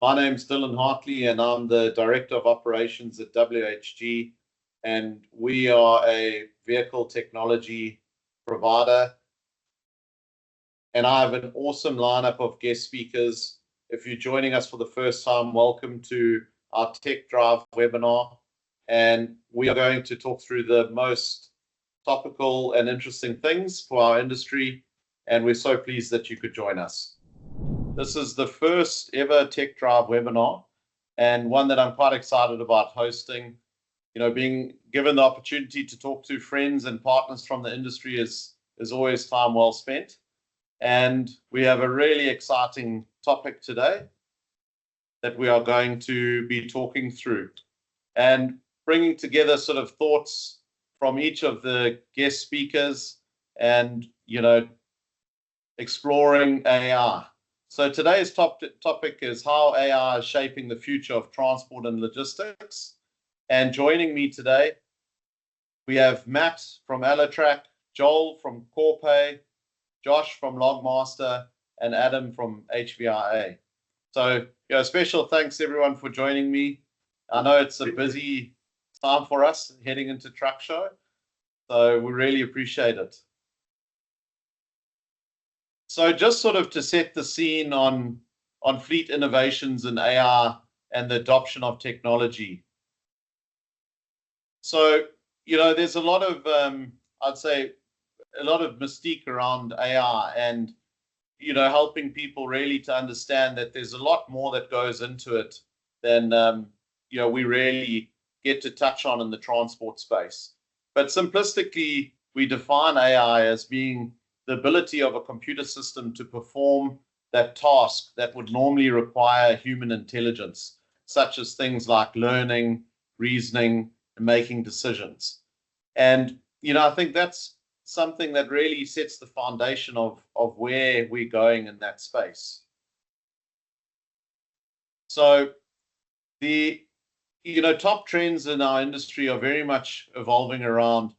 My name's Dylan Hartley, and I'm the Director of Operations at WHG, and we are a vehicle technology provider. And I have an awesome lineup of guest speakers. If you're joining us for the first time, welcome to our TechDRIVE webinar. And we are going to talk through the most topical and interesting things for our industry. And we're so pleased that you could join us. This is the first ever TechDRIVE webinar, and one that I'm quite excited about hosting. You know, being given the opportunity to talk to friends and partners from the industry is always time well spent. And we have a really exciting topic today that we are going to be talking through and bringing together sort of thoughts from each of the guest speakers and, you know, exploring AI. So today's topic is how AI is shaping the future of transport and logistics. And joining me today, we have Matt from Allotrack, Joel from Corpay, Josh from Logmaster, and Adam from HVIA. So, you know, special thanks everyone for joining me. I know it's a busy time for us heading into Truck Show, so we really appreciate it. So just sort of to set the scene on fleet innovations and AI and the adoption of technology. So, you know, there's a lot of, I'd say, a lot of mystique around AI and, you know, helping people really to understand that there's a lot more that goes into it than, you know, we really get to touch on in the transport space. But simplistically, we define AI as being the ability of a computer system to perform that task that would normally require human intelligence, such as things like learning, reasoning, and making decisions. And, you know, I think that's something that really sets the foundation of where we're going in that space. So the, you know, top trends in our industry are very much evolving around,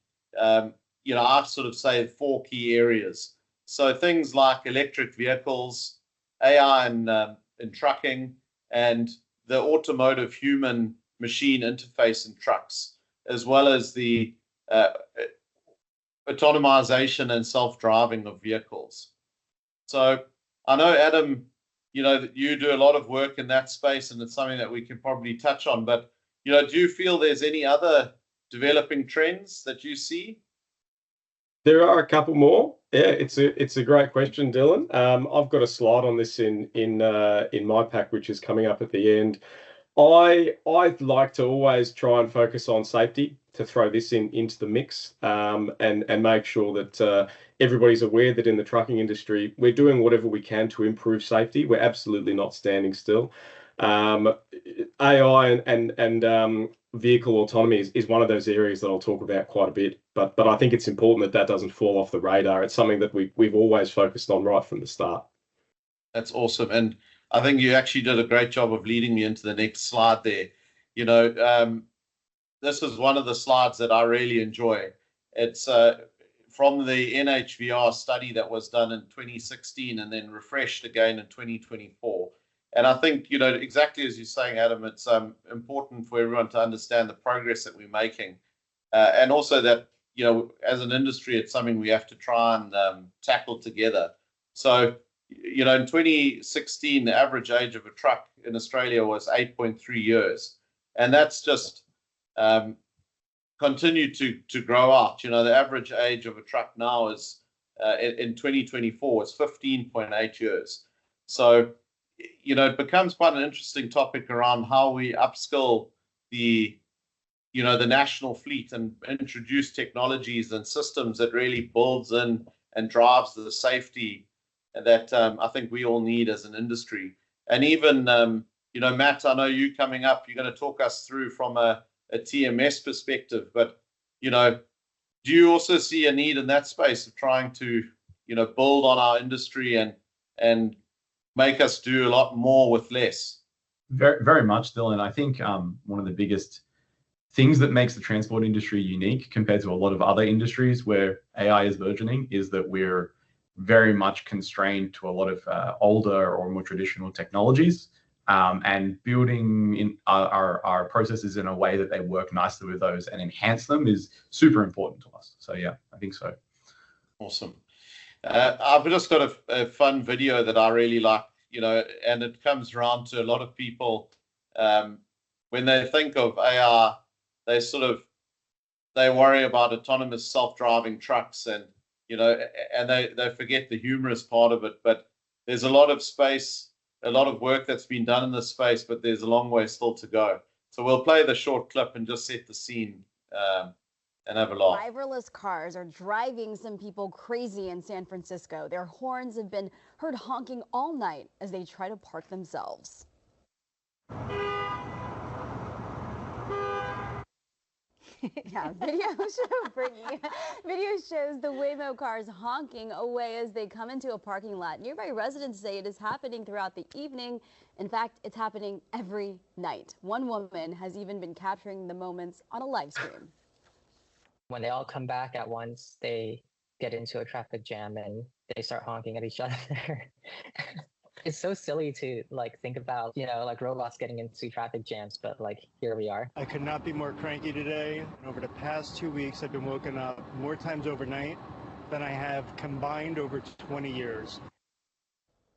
you know, I sort of say 4 key areas. So things like electric vehicles, AI in trucking, and the automotive human-machine interface in trucks, as well as the autonomization and self-driving of vehicles. So I know, Adam, you know, that you do a lot of work in that space, and it's something that we can probably touch on. But, you know, do you feel there's any other developing trends that you see? There are a couple more. Yeah, it's a great question, Dylan. I've got a slide on this in my pack, which is coming up at the end. I'd like to always try and focus on safety, to throw this into the mix, and make sure that everybody's aware that in the trucking industry, we're doing whatever we can to improve safety. We're absolutely not standing still. AI and vehicle autonomy is one of those areas that I'll talk about quite a bit, but I think it's important that doesn't fall off the radar. It's something that we've always focused on right from the start. That's awesome. And I think you actually did a great job of leading me into the next slide there. You know, this is one of the slides that I really enjoy. It's from the NHVR study that was done in 2016 and then refreshed again in 2024. And I think, you know, exactly as you're saying, Adam, it's important for everyone to understand the progress that we're making. And also that, you know, as an industry, it's something we have to try and tackle together. So, you know, in 2016, the average age of a truck in Australia was 8.3 years. And that's just continued to grow out. You know, the average age of a truck now is, in 2024, is 15.8 years. So, you know, it becomes quite an interesting topic around how we upskill the, you know, the national fleet and introduce technologies and systems that really builds in and drives the safety that I think we all need as an industry. And even, you know, Matt, I know you coming up, you're going to talk us through from a TMS perspective, but, you know, do you also see a need in that space of trying to, you know, build on our industry and make us do a lot more with less? Very, very much, Dylan. I think one of the biggest things that makes the transport industry unique compared to a lot of other industries where AI is burgeoning is that we're very much constrained to a lot of older or more traditional technologies. and building in our processes in a way that they work nicely with those and enhance them is super important to us. So yeah, I think so. Awesome. I've just got a fun video that I really like, and it comes around to a lot of people when they think of AR, they worry about autonomous self-driving trucks and they forget the humorous part of it. But there's a lot of space, a lot of work that's been done in this space, but there's a long way still to go. So we'll play the short clip and just set the scene and have a laugh. Driverless cars are driving some people crazy in San Francisco. Their horns have been heard honking all night as they try to park themselves. Yeah, video shows the Waymo cars honking away as they come into a parking lot. Nearby residents say it is happening throughout the evening. In fact, it's happening every night. One woman has even been capturing the moments on a live stream. When they all come back at once, they get into a traffic jam and they start honking at each other. It's so silly to think about, robots getting into traffic jams, but here we are. I could not be more cranky today. Over the past 2 weeks, I've been woken up more times overnight than I have combined over 20 years.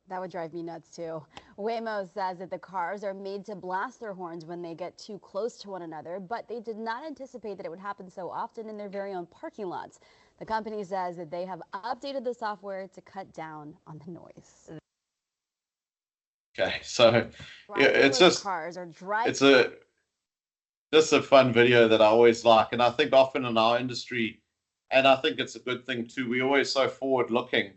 That would drive me nuts too. Waymo says that the cars are made to blast their horns when they get too close to one another, but they did not anticipate that it would happen so often in their very own parking lots. The company says that they have updated the software to cut down on the noise. Okay, so it's just a fun video that I always like, and I think often in our industry, and I think it's a good thing too, we're always so forward looking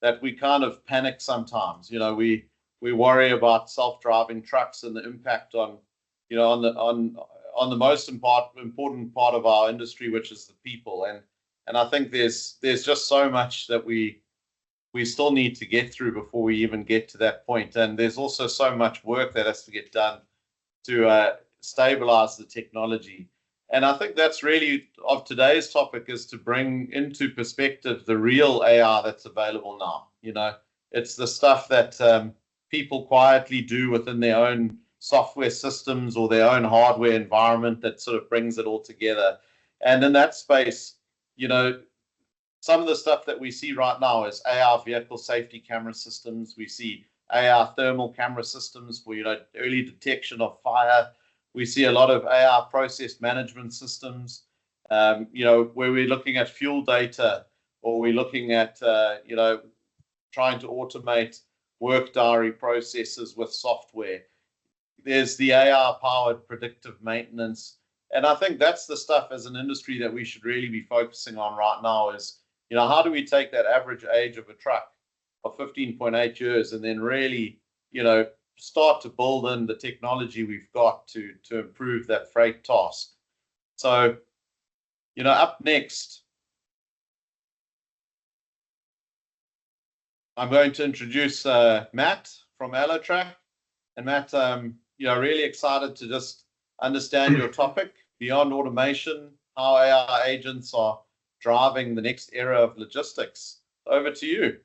that we kind of panic sometimes. We worry about self-driving trucks and the impact on on the most important part of our industry, which is the people. And I think there's just so much that we still need to get through before we even get to that point. And there's also so much work that has to get done to stabilize the technology. And I think that's really of today's topic, is to bring into perspective the real AR that's available now. It's the stuff that people quietly do within their own software systems or their own hardware environment that sort of brings it all together. And in that space, some of the stuff that we see right now is AR vehicle safety camera systems. We see AR thermal camera systems for early detection of fire. We see a lot of AR process management systems, where we're looking at fuel data, or we're looking at trying to automate work diary processes with software. There's the AR powered predictive maintenance, and I think that's the stuff as an industry that we should really be focusing on right now. Is how do we take that average age of a truck of 15.8 years and then really, start to build in the technology we've got to improve that freight task. So, up next, I'm going to introduce Matt from AlloTrack. And Matt, really excited to just understand your topic, beyond automation, how AI agents are driving the next era of logistics. Over to you.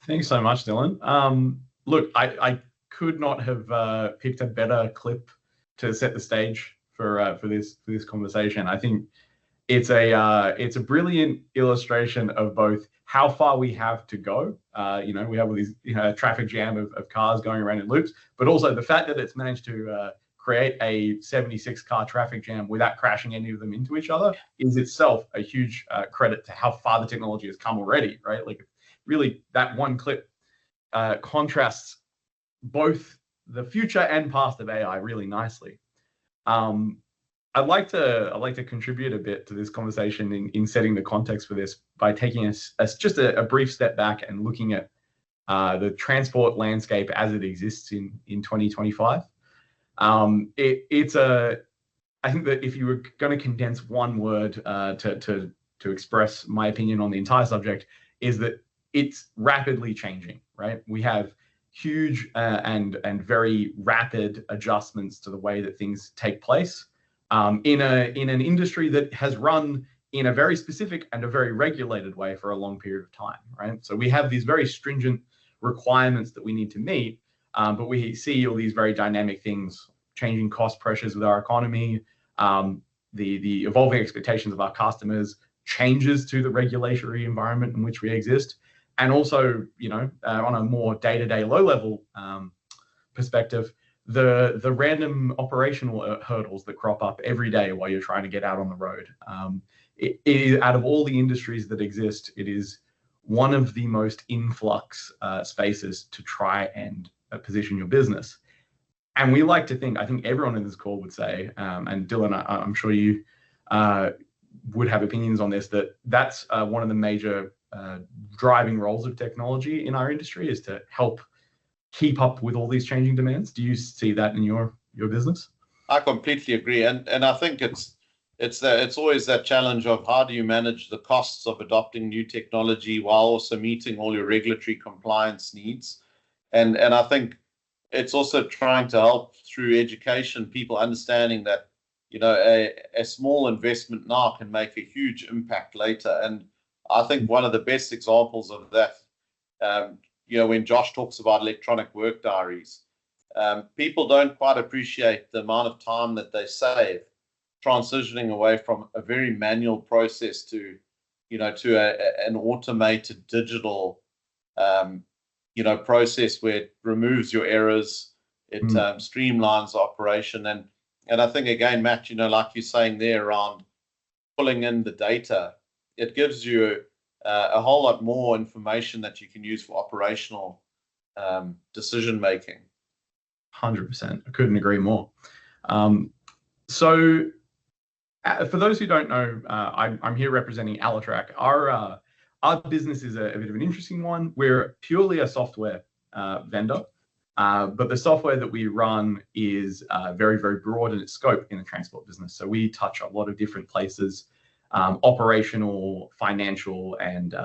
Thanks so much, Dylan. Look, I could not have picked a better clip to set the stage for this conversation. I think it's a brilliant illustration of both how far we have to go. We have all these traffic jam of cars going around in loops, but also the fact that it's managed to create a 76 car traffic jam without crashing any of them into each other is itself a huge credit to how far the technology has come already, right? Really, that one clip contrasts both the future and past of AI really nicely. I'd like to contribute a bit to this conversation in setting the context for this by taking us just a brief step back and looking at the transport landscape as it exists in 2025. I think that if you were going to condense one word to express my opinion on the entire subject, is that it's rapidly changing, right? We have huge and very rapid adjustments to the way that things take place in an industry that has run in a very specific and a very regulated way for a long period of time, right? So we have these very stringent requirements that we need to meet, But we see all these very dynamic things, changing cost pressures with our economy, the evolving expectations of our customers, changes to the regulatory environment in which we exist, and also, on a more day-to-day, low-level perspective, the random operational hurdles that crop up every day while you're trying to get out on the road. Out of all the industries that exist, it is one of the most influx spaces to try and position your business. And we like to think, I think everyone in this call would say, and Dylan, I'm sure you would have opinions on this, that's one of the major driving roles of technology in our industry, is to help keep up with all these changing demands. Do you see that in your business? I completely agree, and I think it's always that challenge of how do you manage the costs of adopting new technology while also meeting all your regulatory compliance needs, and I think it's also trying to help through education, people understanding that a small investment now can make a huge impact later. And I think one of the best examples of that, when Josh talks about electronic work diaries, people don't quite appreciate the amount of time that they save transitioning away from a very manual process to an automated digital process where it removes your errors, it streamlines operation. And I think, again, Matt, like you're saying there around pulling in the data, it gives you a whole lot more information that you can use for operational decision making. 100%. I couldn't agree more. So for those who don't know, I'm here representing Alitrack. Our business is a bit of an interesting one. We're purely a software vendor, but the software that we run is very, very broad in its scope in the transport business. So we touch a lot of different places, operational, financial, and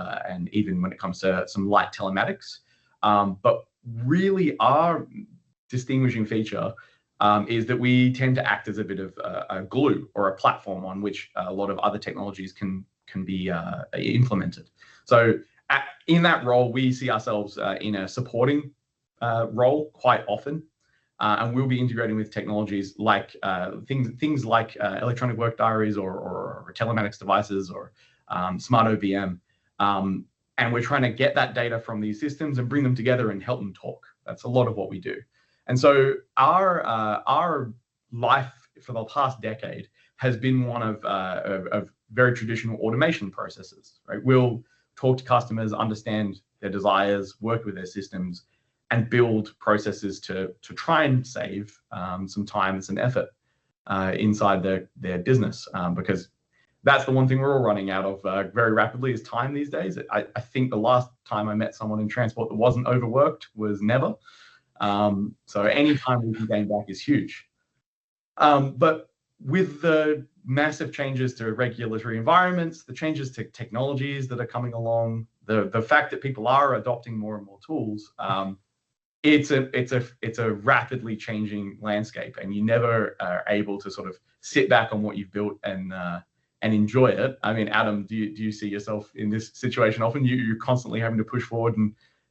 even when it comes to some light telematics. But really our distinguishing feature is that we tend to act as a bit of a glue or a platform on which a lot of other technologies can be implemented. So in that role, we see ourselves in a supporting role quite often, and we'll be integrating with technologies like things like electronic work diaries or telematics devices or smart OBM, and we're trying to get that data from these systems and bring them together and help them talk. That's a lot of what we do. And so our life for the past decade has been one of very traditional automation processes, right? We'll talk to customers, understand their desires, work with their systems, and build processes to try and save some time and some effort inside their business, because that's the one thing we're all running out of very rapidly is time these days. I think the last time I met someone in transport that wasn't overworked was never. So any time we can gain back is huge. But with the massive changes to regulatory environments, the changes to technologies that are coming along, the fact that people are adopting more and more tools, it's a rapidly changing landscape, and you never are able to sort of sit back on what you've built and enjoy it. I mean, Adam, do you see yourself in this situation often? You're constantly having to push forward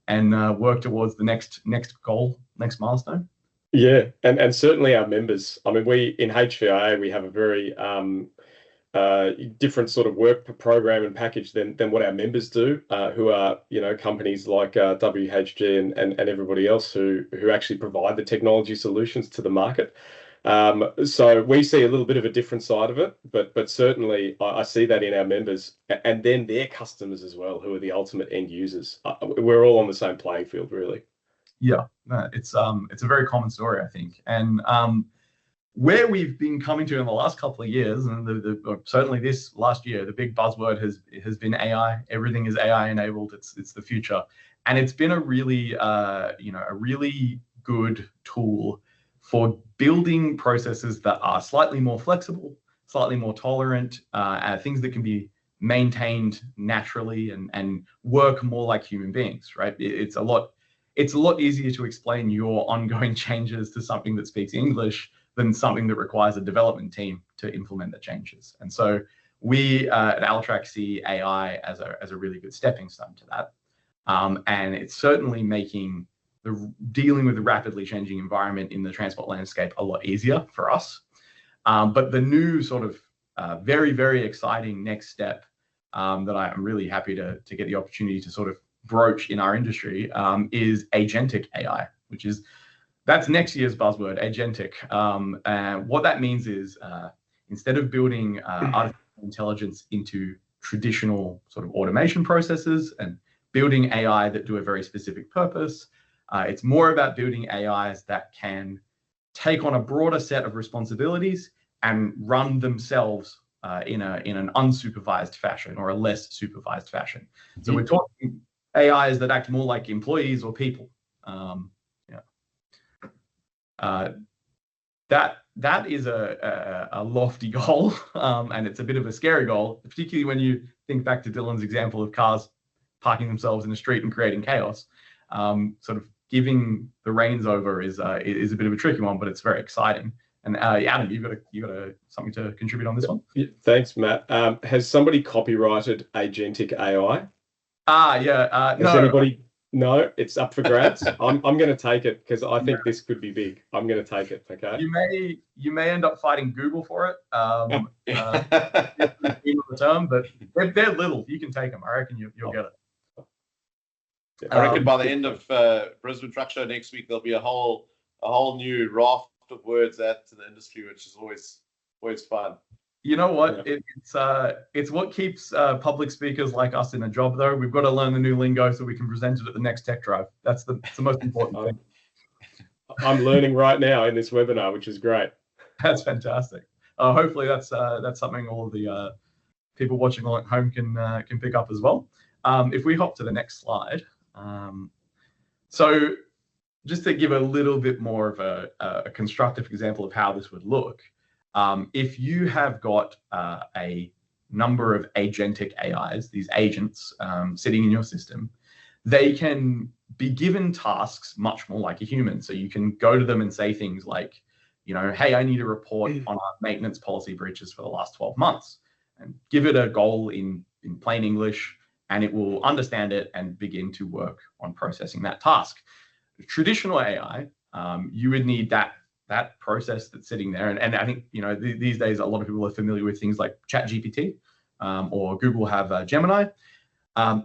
and work towards the next goal, next milestone? Yeah, and certainly our members. I mean, we in HVIA, we have a very different sort of work program and package than what our members do, who are companies like WHG and everybody else who actually provide the technology solutions to the market. So we see a little bit of a different side of it, but certainly I see that in our members and then their customers as well, who are the ultimate end users. We're all on the same playing field, really. Yeah, it's a very common story, I think. And where we've been coming to in the last couple of years, and certainly this last year, the big buzzword has been AI. Everything is AI enabled. It's the future, and it's been a really good tool for building processes that are slightly more flexible, slightly more tolerant, things that can be maintained naturally and work more like human beings, right? It's a lot easier to explain your ongoing changes to something that speaks English than something that requires a development team to implement the changes. And so we at Alitrack see AI as a really good stepping stone to that. And it's certainly making dealing with the rapidly changing environment in the transport landscape a lot easier for us. But the new sort of very, very exciting next step that I'm really happy to get the opportunity to sort of broach in our industry is agentic AI, that's next year's buzzword, agentic. And what that means is instead of building artificial intelligence into traditional sort of automation processes and building AI that do a very specific purpose, it's more about building AIs that can take on a broader set of responsibilities and run themselves in an unsupervised fashion or a less supervised fashion. So we're talking AIs that act more like employees or people. That is a lofty goal, and it's a bit of a scary goal, particularly when you think back to Dylan's example of cars parking themselves in the street and creating chaos. Sort of giving the reins over is a bit of a tricky one, but it's very exciting. And Adam, you got something to contribute on this one? Yeah, thanks, Matt. Has somebody copyrighted agentic AI? Yeah. Has anybody? No, it's up for grabs. I'm going to take it because I think this could be big. I'm going to take it. Okay. You may end up fighting Google for it. The term, but they're little. You can take them. I reckon you'll get it. I reckon by the end of Brisbane Truck Show next week, there'll be a whole new raft of words added to the industry, which is always fun. You know what? Yeah. It's what keeps public speakers like us in a job, though. We've got to learn the new lingo so we can present it at the next TechDRIVE. That's the most important thing. I'm learning right now in this webinar, which is great. That's fantastic. Hopefully, that's something all of the people watching along at home can pick up as well. If we hop to the next slide, so just to give a little bit more of a constructive example of how this would look. If you have got a number of agentic AIs, these agents sitting in your system, they can be given tasks much more like a human. So you can go to them and say things like, hey, I need a report on our maintenance policy breaches for the last 12 months, and give it a goal in plain English, and it will understand it and begin to work on processing that task. Traditional AI, you would need that process that's sitting there. And I think, these days, a lot of people are familiar with things like ChatGPT or Google have Gemini.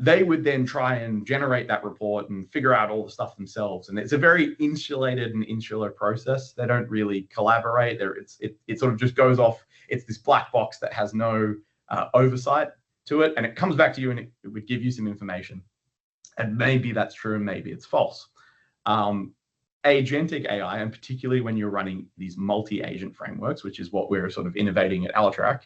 They would then try and generate that report and figure out all the stuff themselves. And it's a very insulated and insular process. They don't really collaborate. It sort of just goes off. It's this black box that has no oversight to it. And it comes back to you and it would give you some information. And maybe that's true and maybe it's false. Agentic AI, and particularly when you're running these multi-agent frameworks, which is what we're sort of innovating at Alitrack,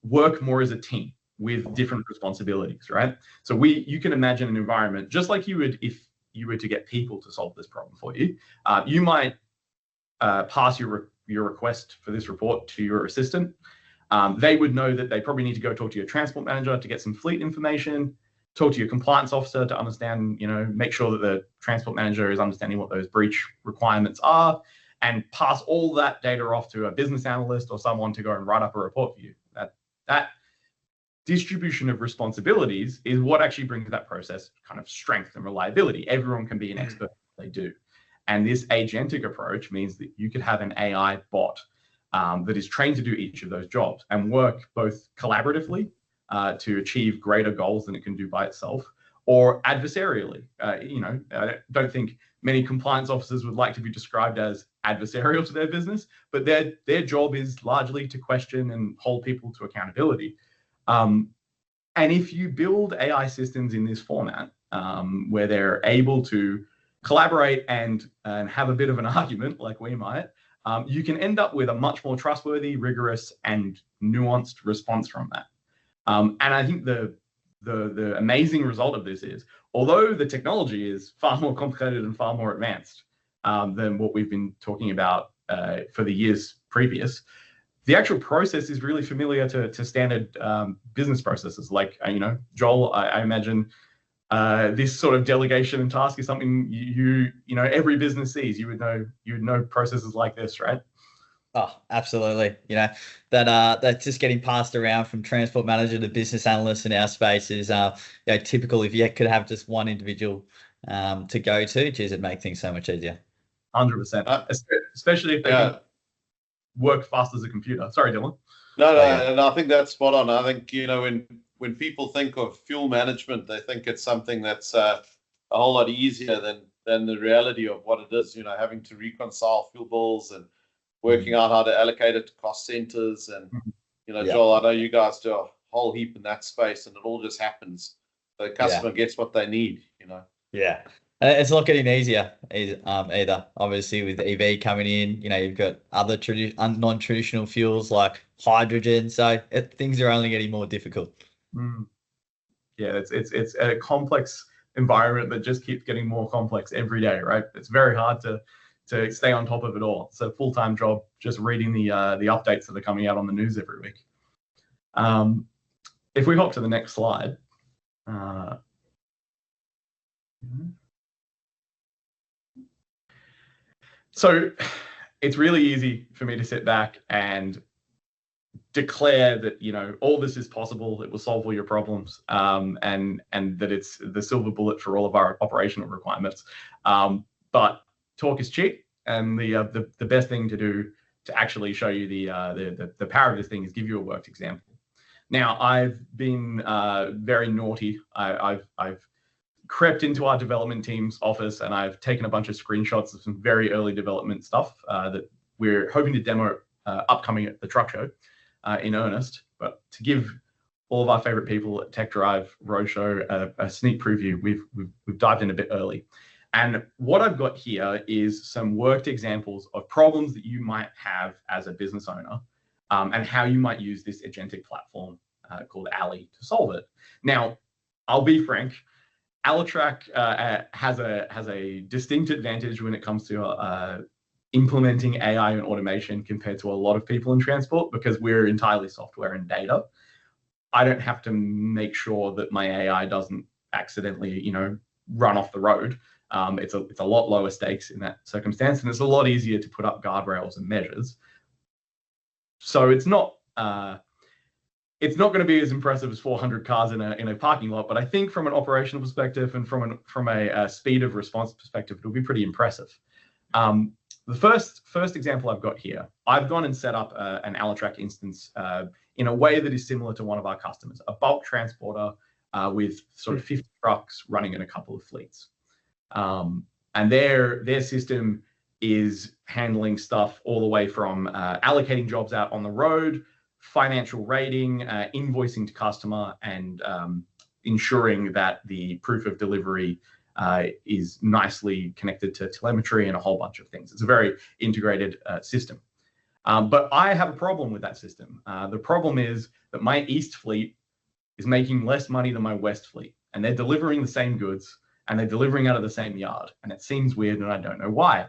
work more as a team with different responsibilities, right? So you can imagine an environment just like you would if you were to get people to solve this problem for you. You might pass your request for this report to your assistant. They would know that they probably need to go talk to your transport manager to get some fleet information, talk to your compliance officer to understand, make sure that the transport manager is understanding what those breach requirements are, and pass all that data off to a business analyst or someone to go and write up a report for you. That distribution of responsibilities is what actually brings that process kind of strength and reliability. Everyone can be an expert in what they do. And this agentic approach means that you could have an AI bot that is trained to do each of those jobs and work both collaboratively to achieve greater goals than it can do by itself, or adversarially. I don't think many compliance officers would like to be described as adversarial to their business, but their job is largely to question and hold people to accountability. And if you build AI systems in this format, where they're able to collaborate and have a bit of an argument, like we might, you can end up with a much more trustworthy, rigorous, and nuanced response from that. And I think the amazing result of this is, although the technology is far more complicated and far more advanced than what we've been talking about for the years previous, the actual process is really familiar to standard business processes. Like, Joel, I imagine this sort of delegation and task is something every business sees. You would know processes like this, right? Oh, absolutely. That's just getting passed around from transport manager to business analyst in our space is typical. If you could have just one individual to go to, geez, it'd make things so much easier. 100%. Especially if they can work fast as a computer. Sorry, Dylan. No, and I think that's spot on. I think, you know, when people think of fuel management, they think it's something that's a whole lot easier than the reality of what it is, you know, having to reconcile fuel bills and working out how to allocate it to cost centers. And, you know, Joel, I know you guys do a whole heap in that space, and it all just happens. The customer gets what they need, you know. Yeah. It's not getting easier either. Obviously, with EV coming in, you know, you've got other non-traditional fuels like hydrogen. So things are only getting more difficult. Yeah, it's a complex environment that just keeps getting more complex every day, right? It's very hard to stay on top of it all. It's a full-time job just reading the updates that are coming out on the news every week. If we hop to the next slide. So it's really easy for me to sit back and declare that, you know, all this is possible, it will solve all your problems, and that it's the silver bullet for all of our operational requirements. But talk is cheap, and the best thing to do to actually show you the power of this thing is give you a worked example. Now, I've been very naughty. I've crept into our development team's office, and I've taken a bunch of screenshots of some very early development stuff that we're hoping to demo upcoming at the truck show in earnest. But to give all of our favorite people at TechDRIVE Roadshow a sneak preview, we've dived in a bit early. And what I've got here is some worked examples of problems that you might have as a business owner, and how you might use this agentic platform called Ali to solve it. Now, I'll be frank, Alitrack has a distinct advantage when it comes to implementing AI and automation compared to a lot of people in transport, because we're entirely software and data. I don't have to make sure that my AI doesn't accidentally, you know, run off the road. It's a lot lower stakes in that circumstance, and it's a lot easier to put up guardrails and measures. So it's not going to be as impressive as 400 cars in a parking lot, but I think from an operational perspective and from a speed of response perspective, it'll be pretty impressive. The first example I've got here, I've gone and set up an Alitrack instance in a way that is similar to one of our customers, a bulk transporter with sort of 50 trucks running in a couple of fleets. And their system is handling stuff all the way from allocating jobs out on the road, financial rating, invoicing to customer, and ensuring that the proof of delivery is nicely connected to telemetry and a whole bunch of things. It's a very integrated system. But I have a problem with that system. The problem is that my East fleet is making less money than my West fleet, and they're delivering the same goods, and they're delivering out of the same yard. And it seems weird, and I don't know why.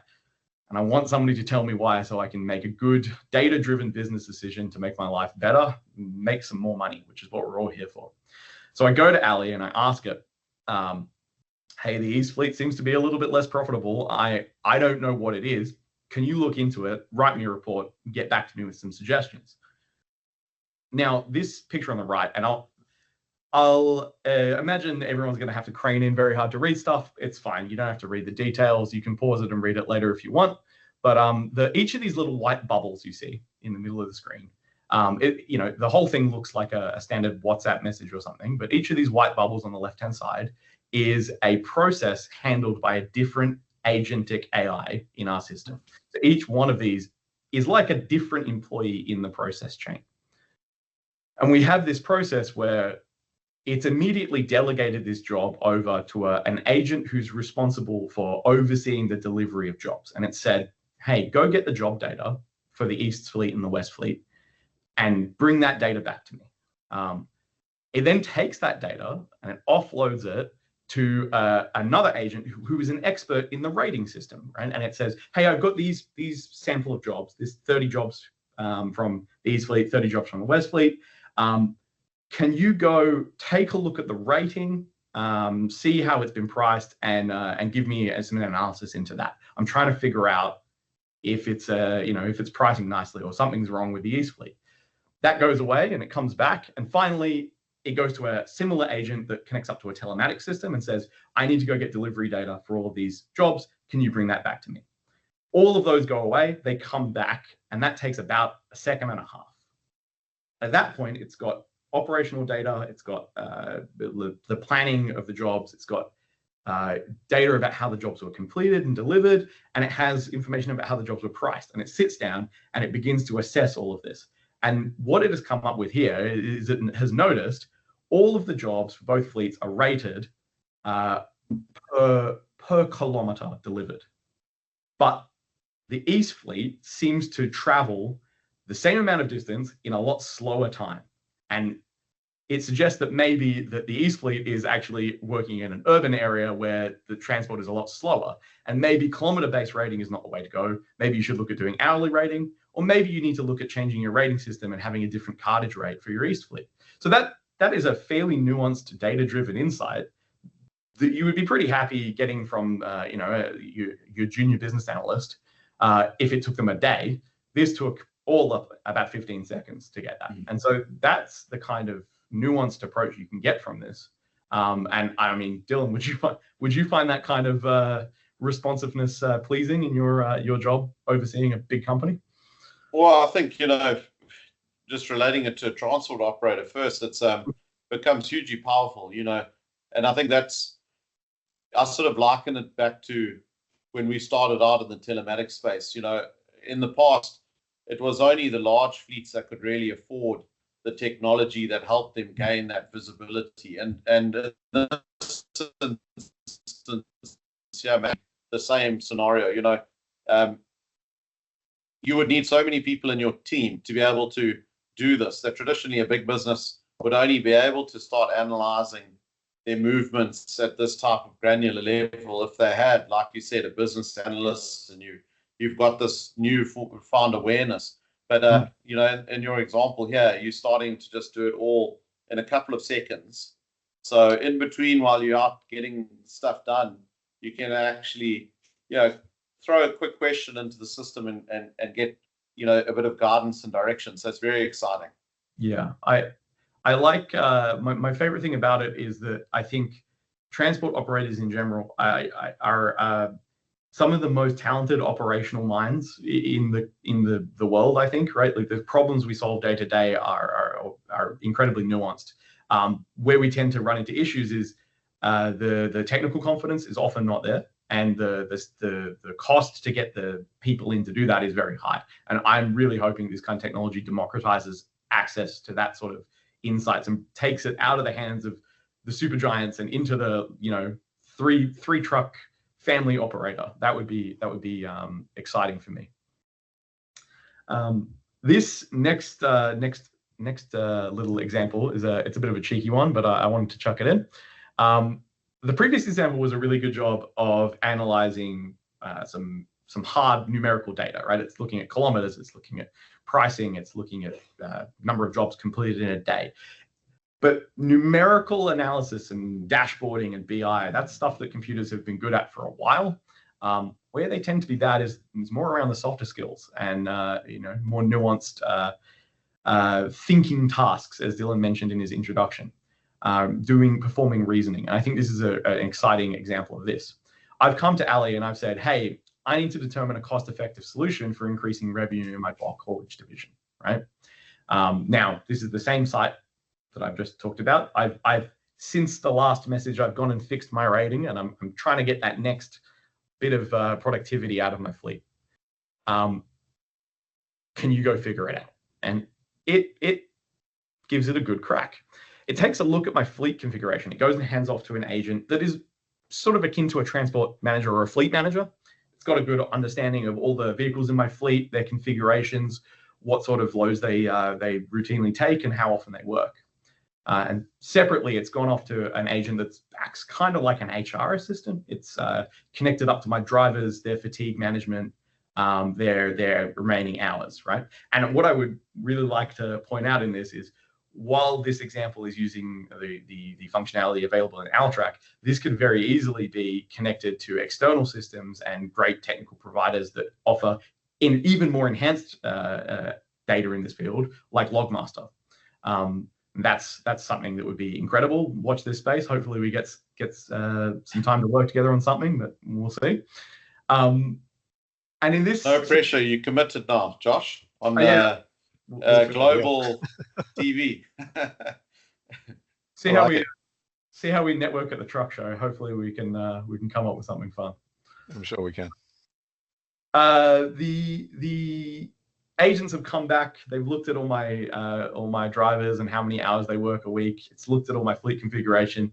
And I want somebody to tell me why, so I can make a good data-driven business decision to make my life better, make some more money, which is what we're all here for. So I go to Ali and I ask it, hey, the East fleet seems to be a little bit less profitable. I don't know what it is. Can you look into it, write me a report, get back to me with some suggestions? Now, this picture on the right, and I'll imagine everyone's going to have to crane in very hard to read stuff. It's fine. You don't have to read the details. You can pause it and read it later if you want. But each of these little white bubbles you see in the middle of the screen, the whole thing looks like a standard WhatsApp message or something. But each of these white bubbles on the left-hand side is a process handled by a different agentic AI in our system. So each one of these is like a different employee in the process chain. And we have this process where it's immediately delegated this job over to an agent who's responsible for overseeing the delivery of jobs. And it said, hey, go get the job data for the East fleet and the West fleet and bring that data back to me. It then takes that data and it offloads it to another agent who is an expert in the rating system, right? And it says, hey, I've got these sample of jobs, this 30 jobs from the East fleet, 30 jobs from the West fleet. Can you go take a look at the rating, see how it's been priced, and give me some analysis into that? I'm trying to figure out if it's if it's pricing nicely or something's wrong with the East fleet. That goes away and it comes back, and finally it goes to a similar agent that connects up to a telematics system and says, I need to go get delivery data for all of these jobs. Can you bring that back to me? All of those go away, they come back, and that takes about a second and a half. At that point, it's got operational data, it's got the planning of the jobs, it's got data about how the jobs were completed and delivered, and it has information about how the jobs were priced. And it sits down and it begins to assess all of this. And what it has come up with here is it has noticed all of the jobs for both fleets are rated per kilometer delivered. But the East fleet seems to travel the same amount of distance in a lot slower time. And it suggests that maybe that the East fleet is actually working in an urban area where the transport is a lot slower. And maybe kilometer-based rating is not the way to go. Maybe you should look at doing hourly rating, or maybe you need to look at changing your rating system and having a different cartage rate for your East fleet. So that is a fairly nuanced, data-driven insight that you would be pretty happy getting from your junior business analyst if it took them a day. This took all up about 15 seconds to get that. And so that's the kind of nuanced approach you can get from this. And I mean, Dylan, would you find that kind of responsiveness pleasing in your job overseeing a big company? Well, I think, just relating it to a transport operator first, it's becomes hugely powerful, and I think I sort of liken it back to when we started out in the telematics space. In the past, it was only the large fleets that could really afford the technology that helped them gain that visibility. And this instance, the same scenario, you would need so many people in your team to be able to do this, that traditionally a big business would only be able to start analyzing their movements at this type of granular level if they had, like you said, a business analyst, and you've got this new found awareness. But in your example here, you're starting to just do it all in a couple of seconds. So in between, while you're out getting stuff done, you can actually throw a quick question into the system and get a bit of guidance and direction. So it's very exciting. Yeah, I like my favorite thing about it is that I think transport operators in general are some of the most talented operational minds in the world, I think, right? Like the problems we solve day to day are incredibly nuanced. Where we tend to run into issues is the technical confidence is often not there, and the cost to get the people in to do that is very high. And I'm really hoping this kind of technology democratizes access to that sort of insights and takes it out of the hands of the super giants and into the three truck family operator. That would be exciting for me. This next little example it's a bit of a cheeky one, but I wanted to chuck it in. The previous example was a really good job of analyzing some hard numerical data, right? It's looking at kilometers, it's looking at pricing, it's looking at number of jobs completed in a day. But numerical analysis and dashboarding and BI, that's stuff that computers have been good at for a while. Where they tend to be bad is more around the softer skills and more nuanced thinking tasks, as Dylan mentioned in his introduction. Performing reasoning. And I think this is an exciting example of this. I've come to Ali and I've said, hey, I need to determine a cost-effective solution for increasing revenue in my bulk haulage division, right? Now, this is the same site that I've just talked about. I've since the last message, I've gone and fixed my rating, and I'm trying to get that next bit of productivity out of my fleet. Can you go figure it out? And it gives it a good crack. It takes a look at my fleet configuration. It goes and hands off to an agent that is sort of akin to a transport manager or a fleet manager. It's got a good understanding of all the vehicles in my fleet, their configurations, what sort of loads they routinely take, and how often they work. And separately, it's gone off to an agent that acts kind of like an HR assistant. It's connected up to my drivers, their fatigue management, their remaining hours, right? And what I would really like to point out in this is, while this example is using the functionality available in Altrac, this could very easily be connected to external systems and great technical providers that offer even more enhanced data in this field, like Logmaster. That's something that would be incredible. Watch this space. Hopefully we get some time to work together on something, but we'll see. And in this, no pressure. You committed now, Josh, on global TV. See how we network at the truck show. Hopefully we can come up with something fun. I'm sure we can. The agents have come back. They've looked at all my drivers and how many hours they work a week. It's looked at all my fleet configuration,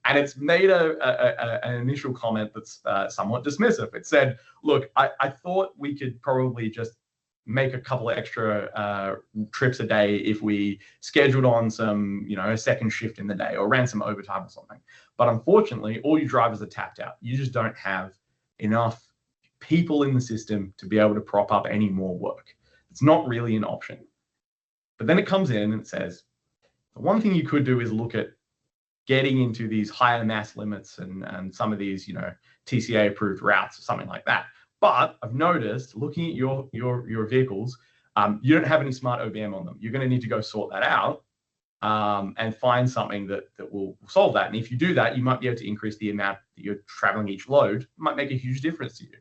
and it's made an initial comment that's somewhat dismissive. It said, "Look, I thought we could probably just make a couple of extra trips a day if we scheduled on some, a second shift in the day or ran some overtime or something. But unfortunately, all your drivers are tapped out. You just don't have enough people in the system to be able to prop up any more work. It's not really an option." But then it comes in and it says, the one thing you could do is look at getting into these higher mass limits and some of these, TCA approved routes or something like that. But I've noticed, looking at your vehicles, you don't have any smart OBM on them. You're going to need to go sort that out and find something that will solve that. And if you do that, you might be able to increase the amount that you're traveling each load. It might make a huge difference to you.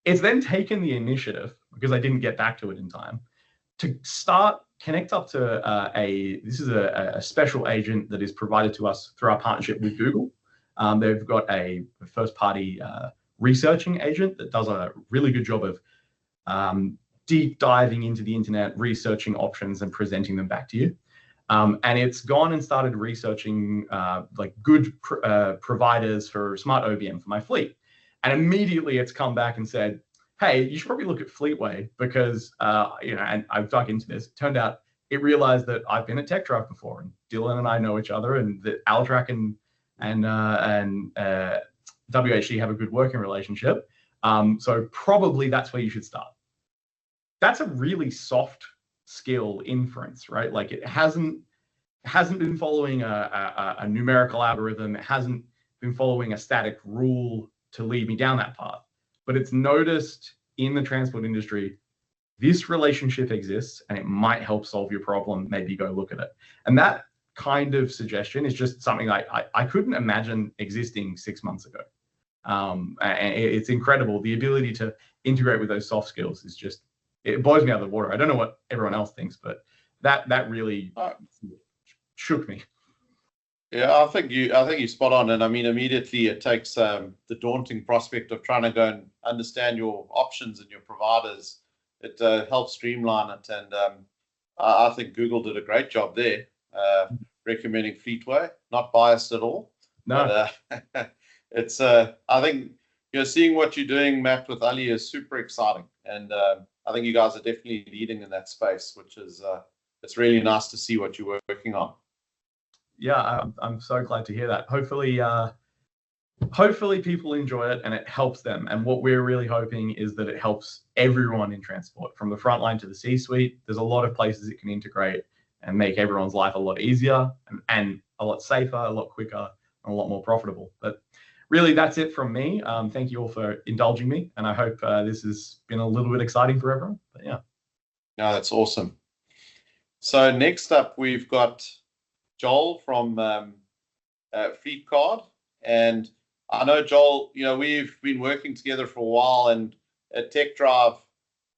It's then taken the initiative, because I didn't get back to it in time, to connect up to this is a special agent that is provided to us through our partnership with Google. They've got a first-party researching agent that does a really good job of deep diving into the internet, researching options and presenting them back to you. And it's gone and started researching good providers for smart OBM for my fleet. And immediately it's come back and said, "Hey, you should probably look at Fleetway because, and I've dug into this. It turned out it realized that I've been at TechDRIVE before, and Dylan and I know each other, and that Altrac and WHD have a good working relationship. So probably that's where you should start." That's a really soft skill inference, right? Like it hasn't been following a numerical algorithm. It hasn't been following a static rule to lead me down that path. But it's noticed in the transport industry, this relationship exists and it might help solve your problem. Maybe go look at it. And that kind of suggestion is just something I couldn't imagine existing 6 months ago. And it's incredible. The ability to integrate with those soft skills is just, it blows me out of the water. I don't know what everyone else thinks, but that really shook me. Yeah, I think you're spot on. And I mean, immediately it takes the daunting prospect of trying to go and understand your options and your providers. It helps streamline it. And I think Google did a great job there, recommending Fleetway. Not biased at all. No. But, it's I think seeing what you're doing, Matt, with Ali is super exciting. And I think you guys are definitely leading in that space, which is it's really nice to see what you're working on. Yeah, I'm so glad to hear that. Hopefully people enjoy it and it helps them. And what we're really hoping is that it helps everyone in transport, from the front line to the C-suite. There's a lot of places it can integrate and make everyone's life a lot easier and a lot safer, a lot quicker, and a lot more profitable. But really, that's it from me. Thank you all for indulging me, and I hope this has been a little bit exciting for everyone. But yeah. No, that's awesome. So next up, we've got Joel from Fleet Card. And I know, Joel, we've been working together for a while, and at TechDRIVE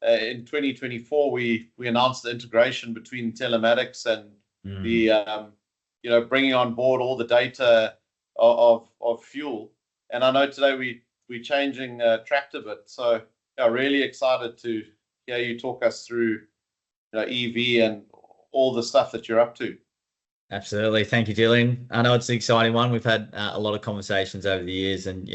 in 2024, we announced the integration between telematics and the, bringing on board all the data of fuel. And I know today we're changing track a bit. So really excited to hear you talk us through EV and all the stuff that you're up to. Absolutely. Thank you, Dylan. I know it's an exciting one. We've had a lot of conversations over the years, and,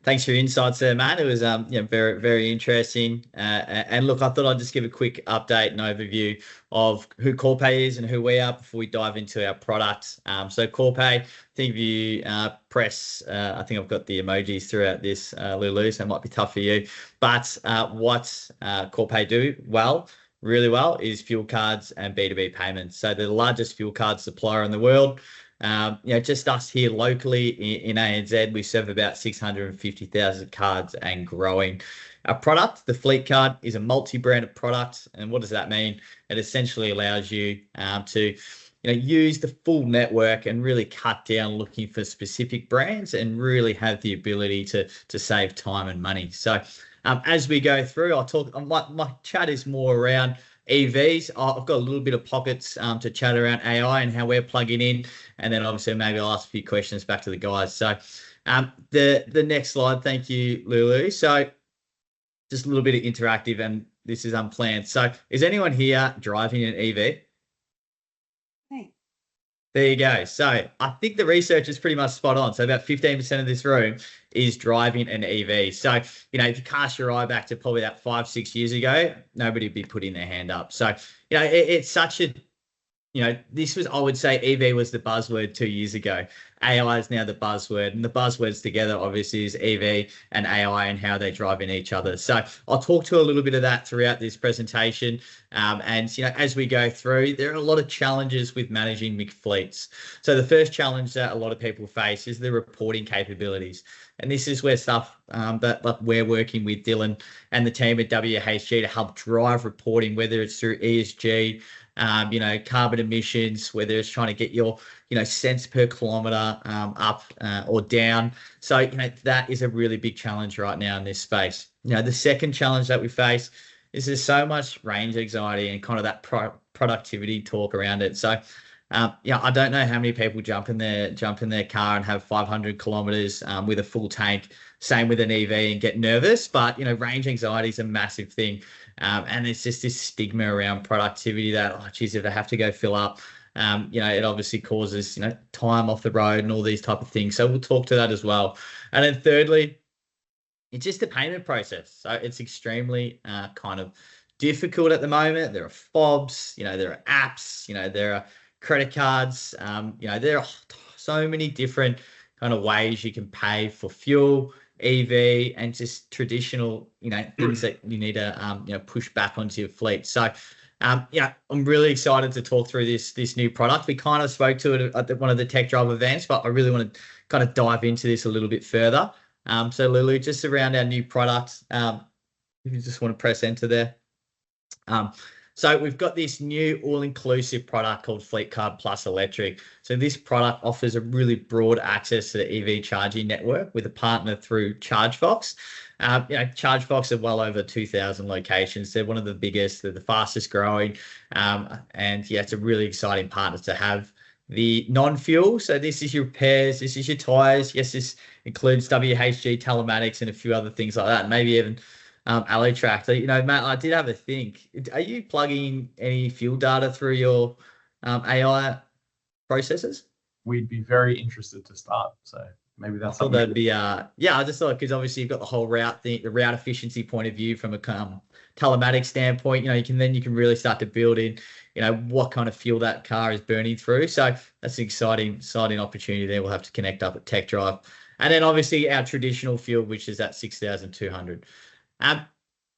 thanks for your insights there, Matt. It was, very, very interesting. And look, I thought I'd just give a quick update and overview of who Corpay is and who we are before we dive into our product. So Corpay, I think if you press, I think I've got the emojis throughout this, Lulu, so it might be tough for you. But what Corpay do really well is fuel cards and B2B payments. So they're the largest fuel card supplier in the world. Just us here locally in ANZ, we serve about 650,000 cards and growing. Our product, the Fleet Card, is a multi-branded product. And what does that mean? It essentially allows you to use the full network and really cut down looking for specific brands and really have the ability to save time and money. So as we go through, I'll talk. My chat is more around EVs. I've got a little bit of pockets to chat around AI and how we're plugging in, and then obviously maybe I'll ask a few questions back to the guys. So the next slide, thank you, Lulu. So just a little bit of interactive, and this is unplanned. So is anyone here driving an EV? Hey. There you go. So I think the research is pretty much spot on. So about 15% of this room is driving an EV. So, if you cast your eye back to probably that 5-6 years ago, nobody would be putting their hand up. So, it's such a, this was, I would say EV was the buzzword 2 years ago. AI is now the buzzword, and the buzzwords together obviously is EV and AI and how they drive in each other. So I'll talk to a little bit of that throughout this presentation. And, as we go through, there are a lot of challenges with managing mixed fleets. So the first challenge that a lot of people face is the reporting capabilities. And this is where stuff that we're working with Dylan and the team at WHG to help drive reporting, whether it's through ESG, carbon emissions, whether it's trying to get your, cents per kilometre up or down. So, that is a really big challenge right now in this space. The second challenge that we face is there's so much range anxiety and kind of that productivity talk around it. So, I don't know how many people jump in their car and have 500 kilometers with a full tank. Same with an EV and get nervous, but range anxiety is a massive thing, and it's just this stigma around productivity that if I have to go fill up, it obviously causes time off the road and all these type of things. So we'll talk to that as well. And then thirdly, it's just the payment process. So it's extremely kind of difficult at the moment. There are fobs, there are apps, there are credit cards, there are so many different kind of ways you can pay for fuel, EV, and just traditional, things that you need to, push back onto your fleet. So, I'm really excited to talk through this new product. We kind of spoke to it at one of the TechDRIVE events, but I really want to kind of dive into this a little bit further. So Lulu, just around our new product, if you just want to press enter there. So we've got this new all-inclusive product called Fleet Card Plus Electric. So this product offers a really broad access to the EV charging network with a partner through ChargeFox. ChargeFox are well over 2,000 locations. They're one of the biggest, they're the fastest growing. It's a really exciting partner to have. The non-fuel, so this is your repairs, this is your tires. Yes, this includes WHG telematics and a few other things like that, and maybe even AlloTrack. So, Matt, I did have a think. Are you plugging any fuel data through your AI processes? We'd be very interested to start. So maybe that's something that'd be I just thought, because obviously you've got the whole route thing, the route efficiency point of view from a telematics standpoint. You can really start to build in, what kind of fuel that car is burning through. So that's an exciting opportunity there. We'll have to connect up at TechDRIVE. And then obviously our traditional fuel, which is at 6,200.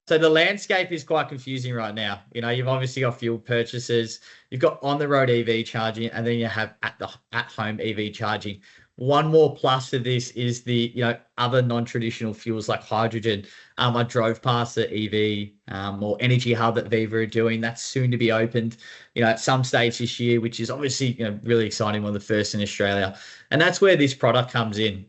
So the landscape is quite confusing right now. You've obviously got fuel purchases, you've got on-the-road EV charging, and then you have at-home EV charging. One more plus to this is the other non-traditional fuels like hydrogen. I drove past the EV or Energy Hub that Viva are doing. That's soon to be opened, at some stage this year, which is obviously really exciting, one of the first in Australia. And that's where this product comes in.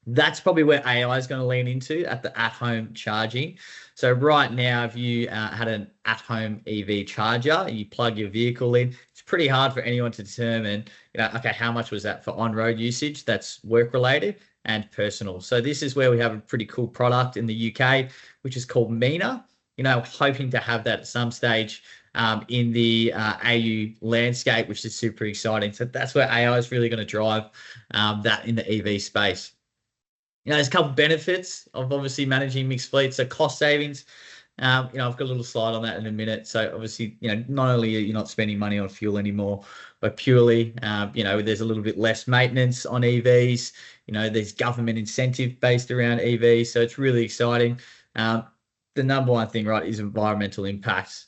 That's probably where AI is going to lean into at the at-home charging. So right now, if you had an at-home EV charger, you plug your vehicle in, it's pretty hard for anyone to determine, okay, how much was that for on-road usage? That's work-related and personal. So this is where we have a pretty cool product in the UK, which is called Mina. Hoping to have that at some stage in the AU landscape, which is super exciting. So that's where AI is really going to drive that in the EV space. There's a couple of benefits of obviously managing mixed fleets. So cost savings, I've got a little slide on that in a minute. So obviously, not only are you not spending money on fuel anymore, but purely, there's a little bit less maintenance on EVs. There's government incentive based around EVs. So it's really exciting. The number one thing, right, is environmental impacts.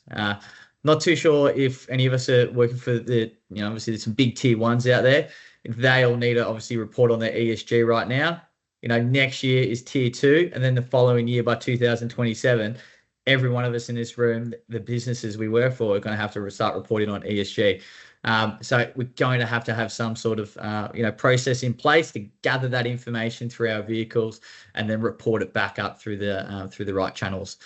Not too sure if any of us are working for obviously there's some big tier ones out there. They all need to obviously report on their ESG right now. Next year is tier 2, and then the following year by 2027, every one of us in this room, the businesses we work for, are going to have to start reporting on ESG. So we're going to have some sort of process in place to gather that information through our vehicles and then report it back up through the right channels.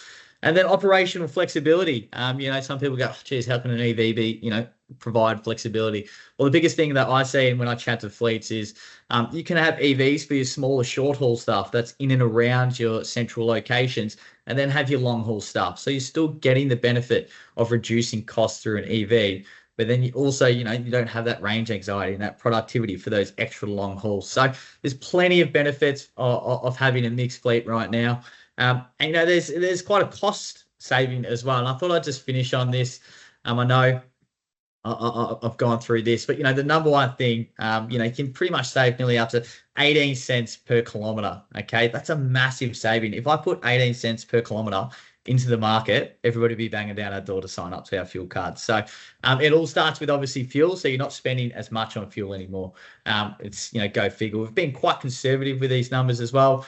And then operational flexibility. Some people go, geez, how can an EV be, provide flexibility? Well, the biggest thing that I see when I chat to fleets is you can have EVs for your smaller short haul stuff that's in and around your central locations, and then have your long haul stuff. So you're still getting the benefit of reducing costs through an EV, but then you also, you don't have that range anxiety and that productivity for those extra long hauls. So there's plenty of benefits of having a mixed fleet right now. And there's quite a cost saving as well. And I thought I'd just finish on this. I know I've gone through this, but the number one thing, you can pretty much save nearly up to 18 cents per kilometre. Okay, that's a massive saving. If I put 18 cents per kilometre into the market, everybody would be banging down our door to sign up to our fuel cards. So it all starts with obviously fuel. So you're not spending as much on fuel anymore. It's go figure. We've been quite conservative with these numbers as well.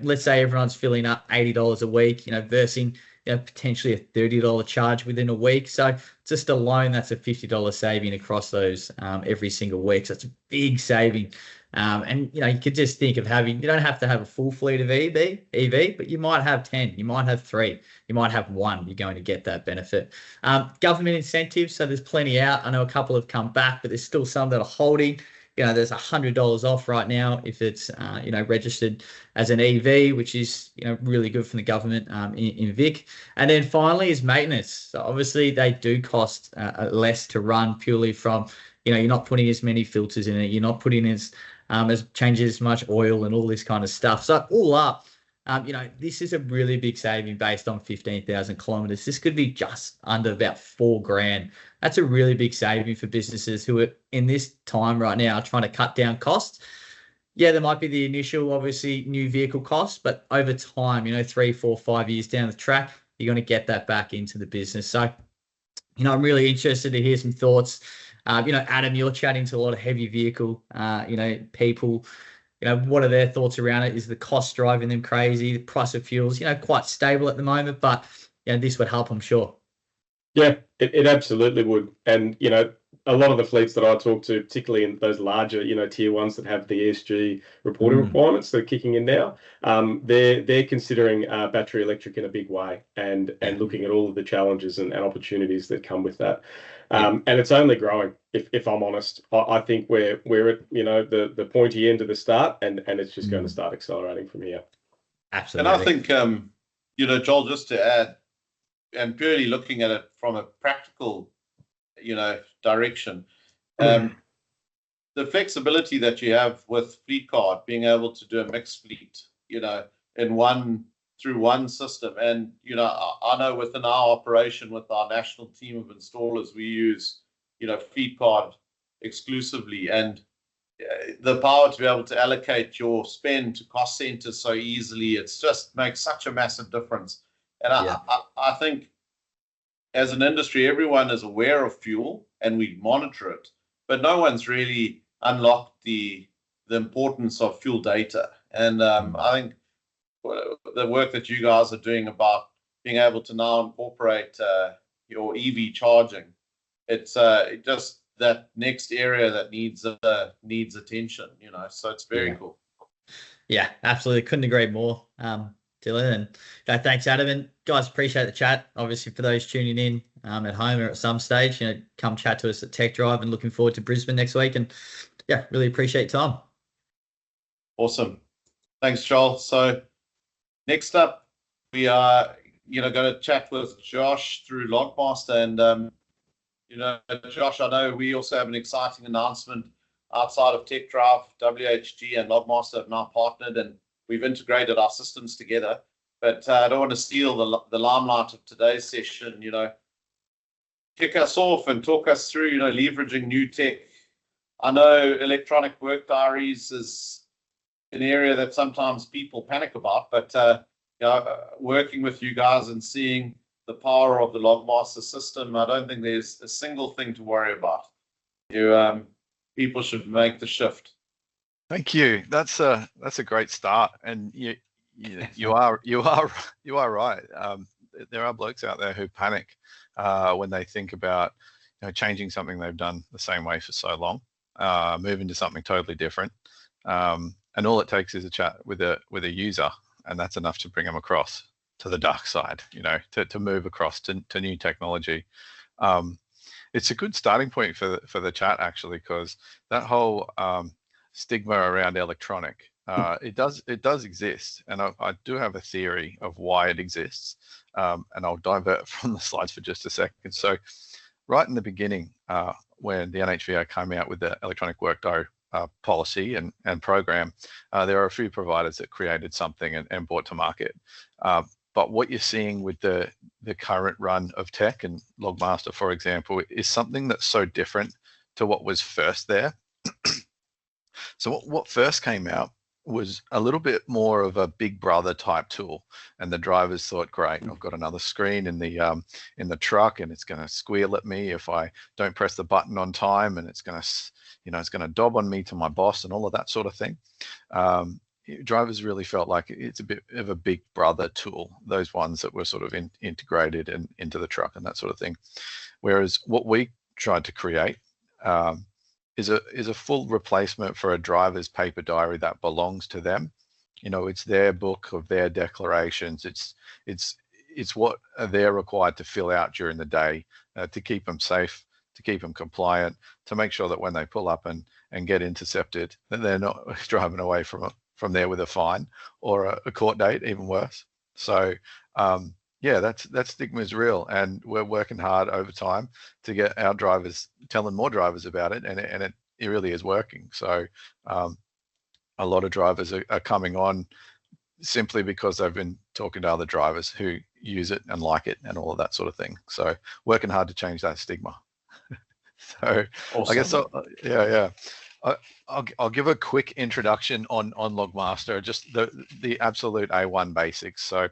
Let's say everyone's filling up $80 a week, versus potentially a $30 charge within a week. So just alone, that's a $50 saving across those every single week. So it's a big saving. And you could just think of you don't have to have a full fleet of EV, but you might have 10, you might have 3, you might have 1. You're going to get that benefit. Government incentives, so there's plenty out. I know a couple have come back, but there's still some that are holding. There's $100 off right now if it's registered as an EV, which is really good from the government in Vic. And then finally is maintenance. So obviously they do cost less to run purely from you're not putting as many filters in it, you're not putting as changes as much oil and all this kind of stuff. So all up, this is a really big saving based on 15,000 kilometers. This could be just under about $4,000. That's a really big saving for businesses who are in this time right now trying to cut down costs. Yeah, there might be the initial, obviously, new vehicle costs, but over time, 3, 4, 5 years down the track, you're going to get that back into the business. So, I'm really interested to hear some thoughts. Adam, you're chatting to a lot of heavy vehicle, people. What are their thoughts around it? Is the cost driving them crazy? The price of fuels, quite stable at the moment, but this would help, I'm sure. Yeah, it absolutely would. And, a lot of the fleets that I talk to, particularly in those larger, tier ones that have the ESG reporting requirements that are kicking in now, they're considering battery electric in a big way and looking at all of the challenges and opportunities that come with that. And it's only growing, if I'm honest. I think we're at, the pointy end of the start, and it's just going to start accelerating from here. Absolutely. And I think, Joel, just to add, and purely looking at it from a practical, direction, the flexibility that you have with FleetCard, being able to do a mixed fleet, through one system. And, I know within our operation with our national team of installers, we use, FleetCard exclusively, and the power to be able to allocate your spend to cost centers so easily, it's just makes such a massive difference. And I think as an industry, everyone is aware of fuel and we monitor it, but no one's really unlocked the importance of fuel data. And I think the work that you guys are doing about being able to now incorporate your EV charging, it's just that next area that needs attention, so it's very cool. Yeah, absolutely. Couldn't agree more, Dylan. And thanks, Adam. And guys, appreciate the chat. Obviously, for those tuning in at home or at some stage, come chat to us at TechDRIVE, and looking forward to Brisbane next week. And yeah, really appreciate your time. Awesome. Thanks, Joel. So next up, we are going to chat with Josh through Logmaster. And Josh, I know we also have an exciting announcement outside of TechDRIVE. WHG and Logmaster have now partnered, and we've integrated our systems together. But I don't want to steal the limelight of today's session. Kick us off and talk us through, leveraging new tech. I know electronic work diaries is an area that sometimes people panic about, but working with you guys and seeing the power of the Logmaster system, I don't think there's a single thing to worry about. People should make the shift. Thank you. That's a great start, and you are right. there are blokes out there who panic when they think about changing something they've done the same way for so long, moving to something totally different, and all it takes is a chat with a user, and that's enough to bring them across to the dark side, to move across to new technology. It's a good starting point for the chat, actually, because that whole stigma around electronic, it does exist, and I do have a theory of why it exists, and I'll divert from the slides for just a second. So right in the beginning, when the NHVA came out with the electronic work diary policy and program, there are a few providers that created something and brought to market. But what you're seeing with the current run of tech and Logmaster, for example, is something that's so different to what was first there. So what first came out was a little bit more of a big brother type tool, and the drivers thought, great, I've got another screen in the truck, and it's going to squeal at me if I don't press the button on time, and it's going to dob on me to my boss and all of that sort of thing. Drivers really felt like it's a bit of a big brother tool, those ones that were sort of integrated into the truck and that sort of thing. Whereas what we tried to create is a full replacement for a driver's paper diary that belongs to them. It's their book of their declarations. It's what they're required to fill out during the day to keep them safe, to keep them compliant, to make sure that when they pull up and get intercepted, that they're not driving away from there with a fine or a court date, even worse. So yeah, that stigma is real, and we're working hard over time to get our drivers telling more drivers about it, and it really is working. So a lot of drivers are coming on simply because they've been talking to other drivers who use it and like it and all of that sort of thing. So working hard to change that stigma. So awesome. I guess yeah. I'll give a quick introduction on Logmaster, just the absolute A1 basics. So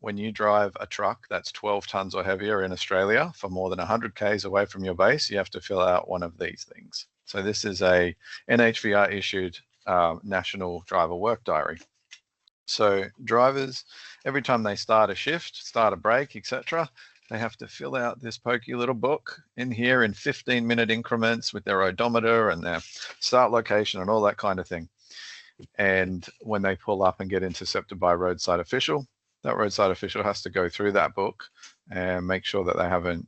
when you drive a truck that's 12 tons or heavier in Australia for more than 100 Ks away from your base, you have to fill out one of these things. So this is a NHVR issued national driver work diary. So drivers, every time they start a shift, start a break, etc., they have to fill out this pokey little book in here in 15-minute increments with their odometer and their start location and all that kind of thing. And when they pull up and get intercepted by a roadside official, that roadside official has to go through that book and make sure that they haven't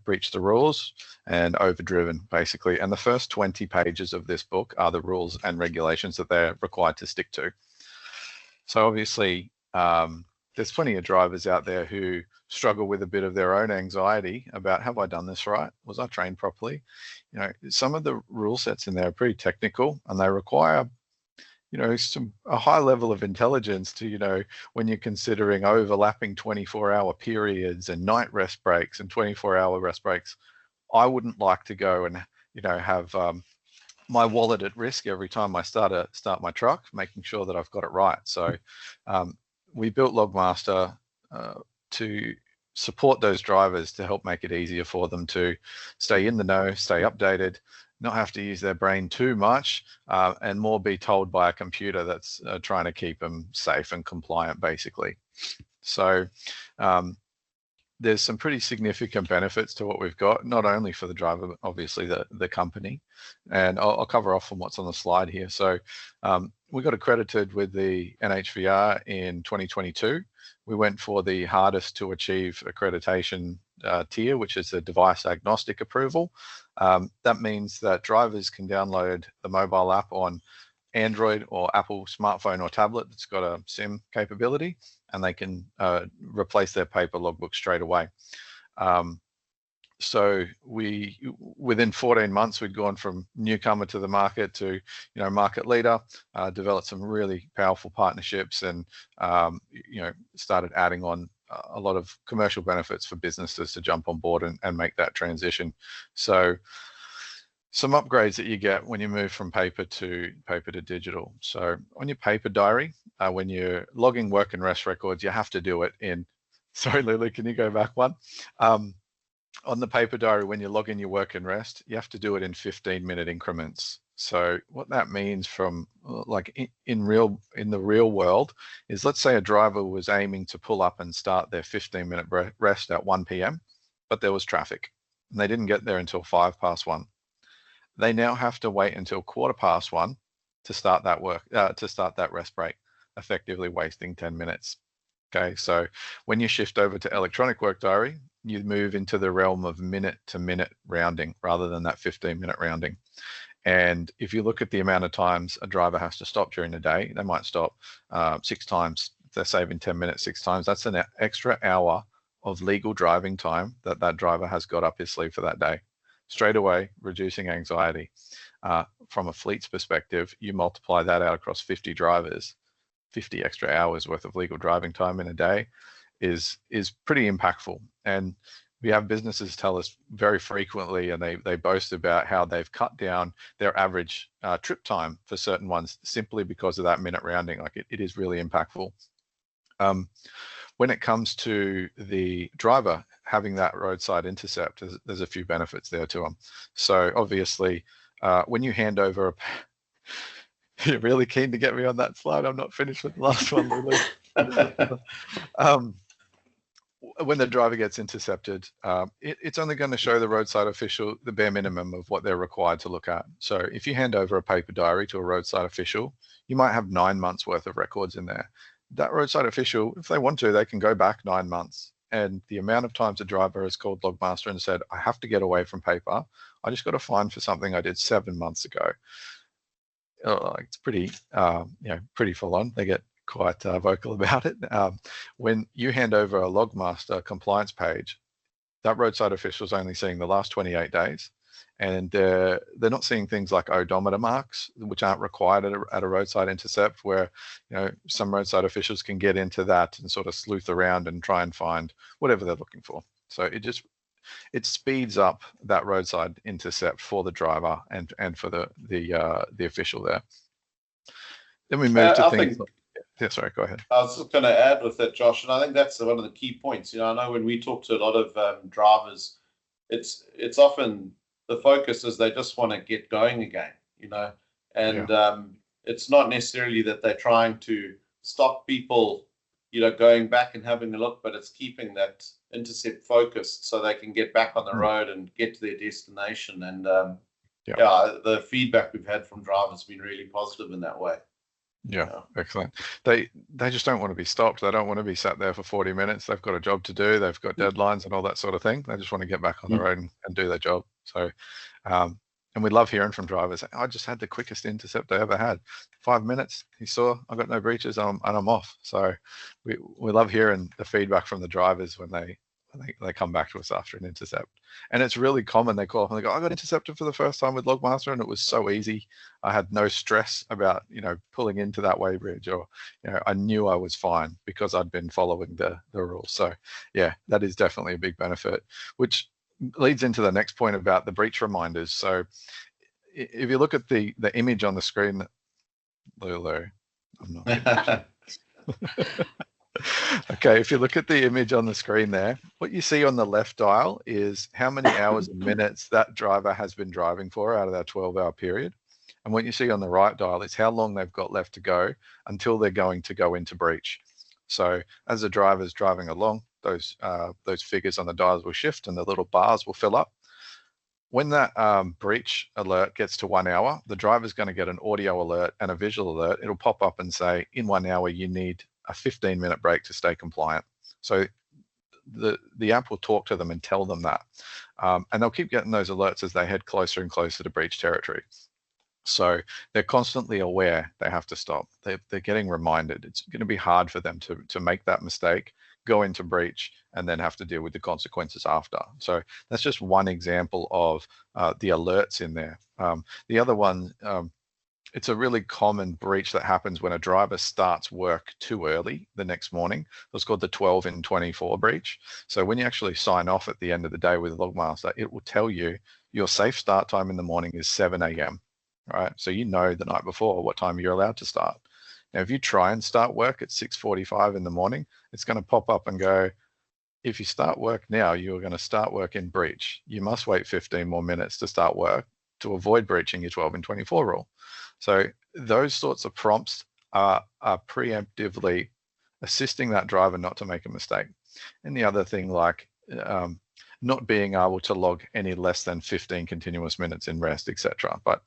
breached the rules and overdriven, basically. And the first 20 pages of this book are the rules and regulations that they're required to stick to. So obviously, there's plenty of drivers out there who struggle with a bit of their own anxiety about, have I done this right? Was I trained properly? Some of the rule sets in there are pretty technical, and they require, a high level of intelligence to, when you're considering overlapping 24-hour periods and night rest breaks and 24-hour rest breaks. I wouldn't like to go and, have my wallet at risk every time I start my truck, making sure that I've got it right. So we built Logmaster to support those drivers, to help make it easier for them to stay in the know, stay updated, not have to use their brain too much, and more be told by a computer that's trying to keep them safe and compliant, basically. So there's some pretty significant benefits to what we've got, not only for the driver, but obviously the company. And I'll cover off on what's on the slide here. So we got accredited with the NHVR in 2022. We went for the hardest to achieve accreditation tier, which is the device agnostic approval. That means that drivers can download the mobile app on Android or Apple smartphone or tablet that's got a SIM capability, and they can replace their paper logbook straight away. So within 14 months, we'd gone from newcomer to the market to, market leader, developed some really powerful partnerships, and, started adding on a lot of commercial benefits for businesses to jump on board and make that transition. So some upgrades that you get when you move from paper to digital. So on your paper diary, when you're logging work and rest records, you have to do it in, sorry, Lily, can you go back one? On the paper diary, when you log in your work and rest, you have to do it in 15-minute increments. So what that means from like in the real world is, let's say a driver was aiming to pull up and start their 15-minute rest at 1 p.m., but there was traffic and they didn't get there until 1:05. They now have to wait until 1:15 to start that rest break, effectively wasting 10 minutes. Okay, so when you shift over to electronic work diary, you move into the realm of minute-to-minute rounding rather than that 15-minute rounding. And if you look at the amount of times a driver has to stop during the day, they might stop 6 times. If they're saving 10 minutes 6 times, that's an extra hour of legal driving time that driver has got up his sleeve for that day. Straight away, reducing anxiety. From a fleet's perspective, you multiply that out across 50 drivers, 50 extra hours worth of legal driving time in a day is pretty impactful. And we have businesses tell us very frequently, and they boast about how they've cut down their average trip time for certain ones simply because of that minute rounding. Like it is really impactful. When it comes to the driver having that roadside intercept, there's a few benefits there to them. So obviously, when you hand over you're really keen to get me on that slide. I'm not finished with the last one, Lulu. When the driver gets intercepted, it's only going to show the roadside official the bare minimum of what they're required to look at. So if you hand over a paper diary to a roadside official, you might have 9 months worth of records in there. That roadside official, if they want to, they can go back 9 months. And the amount of times a driver has called Logmaster and said, I have to get away from paper. I just got a fine for something I did 7 months ago. It's pretty, pretty full on. They get quite vocal about it. When you hand over a Logmaster compliance page, that roadside official is only seeing the last 28 days, and they're not seeing things like odometer marks, which aren't required at a roadside intercept, where some roadside officials can get into that and sort of sleuth around and try and find whatever they're looking for. So it speeds up that roadside intercept for the driver and for the official there. Then we move to things. Yeah, sorry, go ahead. I was just going to add with that, Josh, and I think that's one of the key points. I know when we talk to a lot of drivers, it's often the focus is they just want to get going again, and it's not necessarily that they're trying to stop people, going back and having a look, but it's keeping that intercept focused so they can get back on the road and get to their destination. And the feedback we've had from drivers has been really positive in that way. Yeah, excellent. They just don't want to be stopped. They don't want to be sat there for 40 minutes. They've got a job to do. They've got deadlines and all that sort of thing. They just want to get back on the road and do their job. So, and we love hearing from drivers. I just had the quickest intercept I ever had. 5 minutes. You saw, I got no breaches and I'm off. So we love hearing the feedback from the drivers when they come back to us after an intercept. And it's really common. They call up and they go, I got intercepted for the first time with Logmaster and it was so easy. I had no stress about, pulling into that weighbridge, or, I knew I was fine because I'd been following the rules. So yeah, that is definitely a big benefit, which leads into the next point about the breach reminders. So if you look at the image on the screen, Lulu, I'm not. Okay, if you look at the image on the screen there, what you see on the left dial is how many hours and minutes that driver has been driving for out of that 12-hour period. And what you see on the right dial is how long they've got left to go until they're going to go into breach. So as the driver's driving along, those figures on the dials will shift and the little bars will fill up. When that breach alert gets to 1 hour, the driver's going to get an audio alert and a visual alert. It'll pop up and say, in 1 hour, you need a 15-minute break to stay compliant. So the app will talk to them and tell them that. And they'll keep getting those alerts as they head closer and closer to breach territory. So they're constantly aware they have to stop. They're getting reminded. It's going to be hard for them to make that mistake, go into breach, and then have to deal with the consequences after. So that's just one example of the alerts in there. The other one, it's a really common breach that happens when a driver starts work too early the next morning. It's called the 12 in 24 breach. So when you actually sign off at the end of the day with Logmaster, it will tell you your safe start time in the morning is 7 a.m. Right? So the night before what time you're allowed to start. Now, if you try and start work at 6:45 in the morning, it's going to pop up and go, if you start work now, you're going to start work in breach. You must wait 15 more minutes to start work. to avoid breaching your 12 in 24 rule. So those sorts of prompts are preemptively assisting that driver not to make a mistake. And the other thing, like not being able to log any less than 15 continuous minutes in rest, etc. But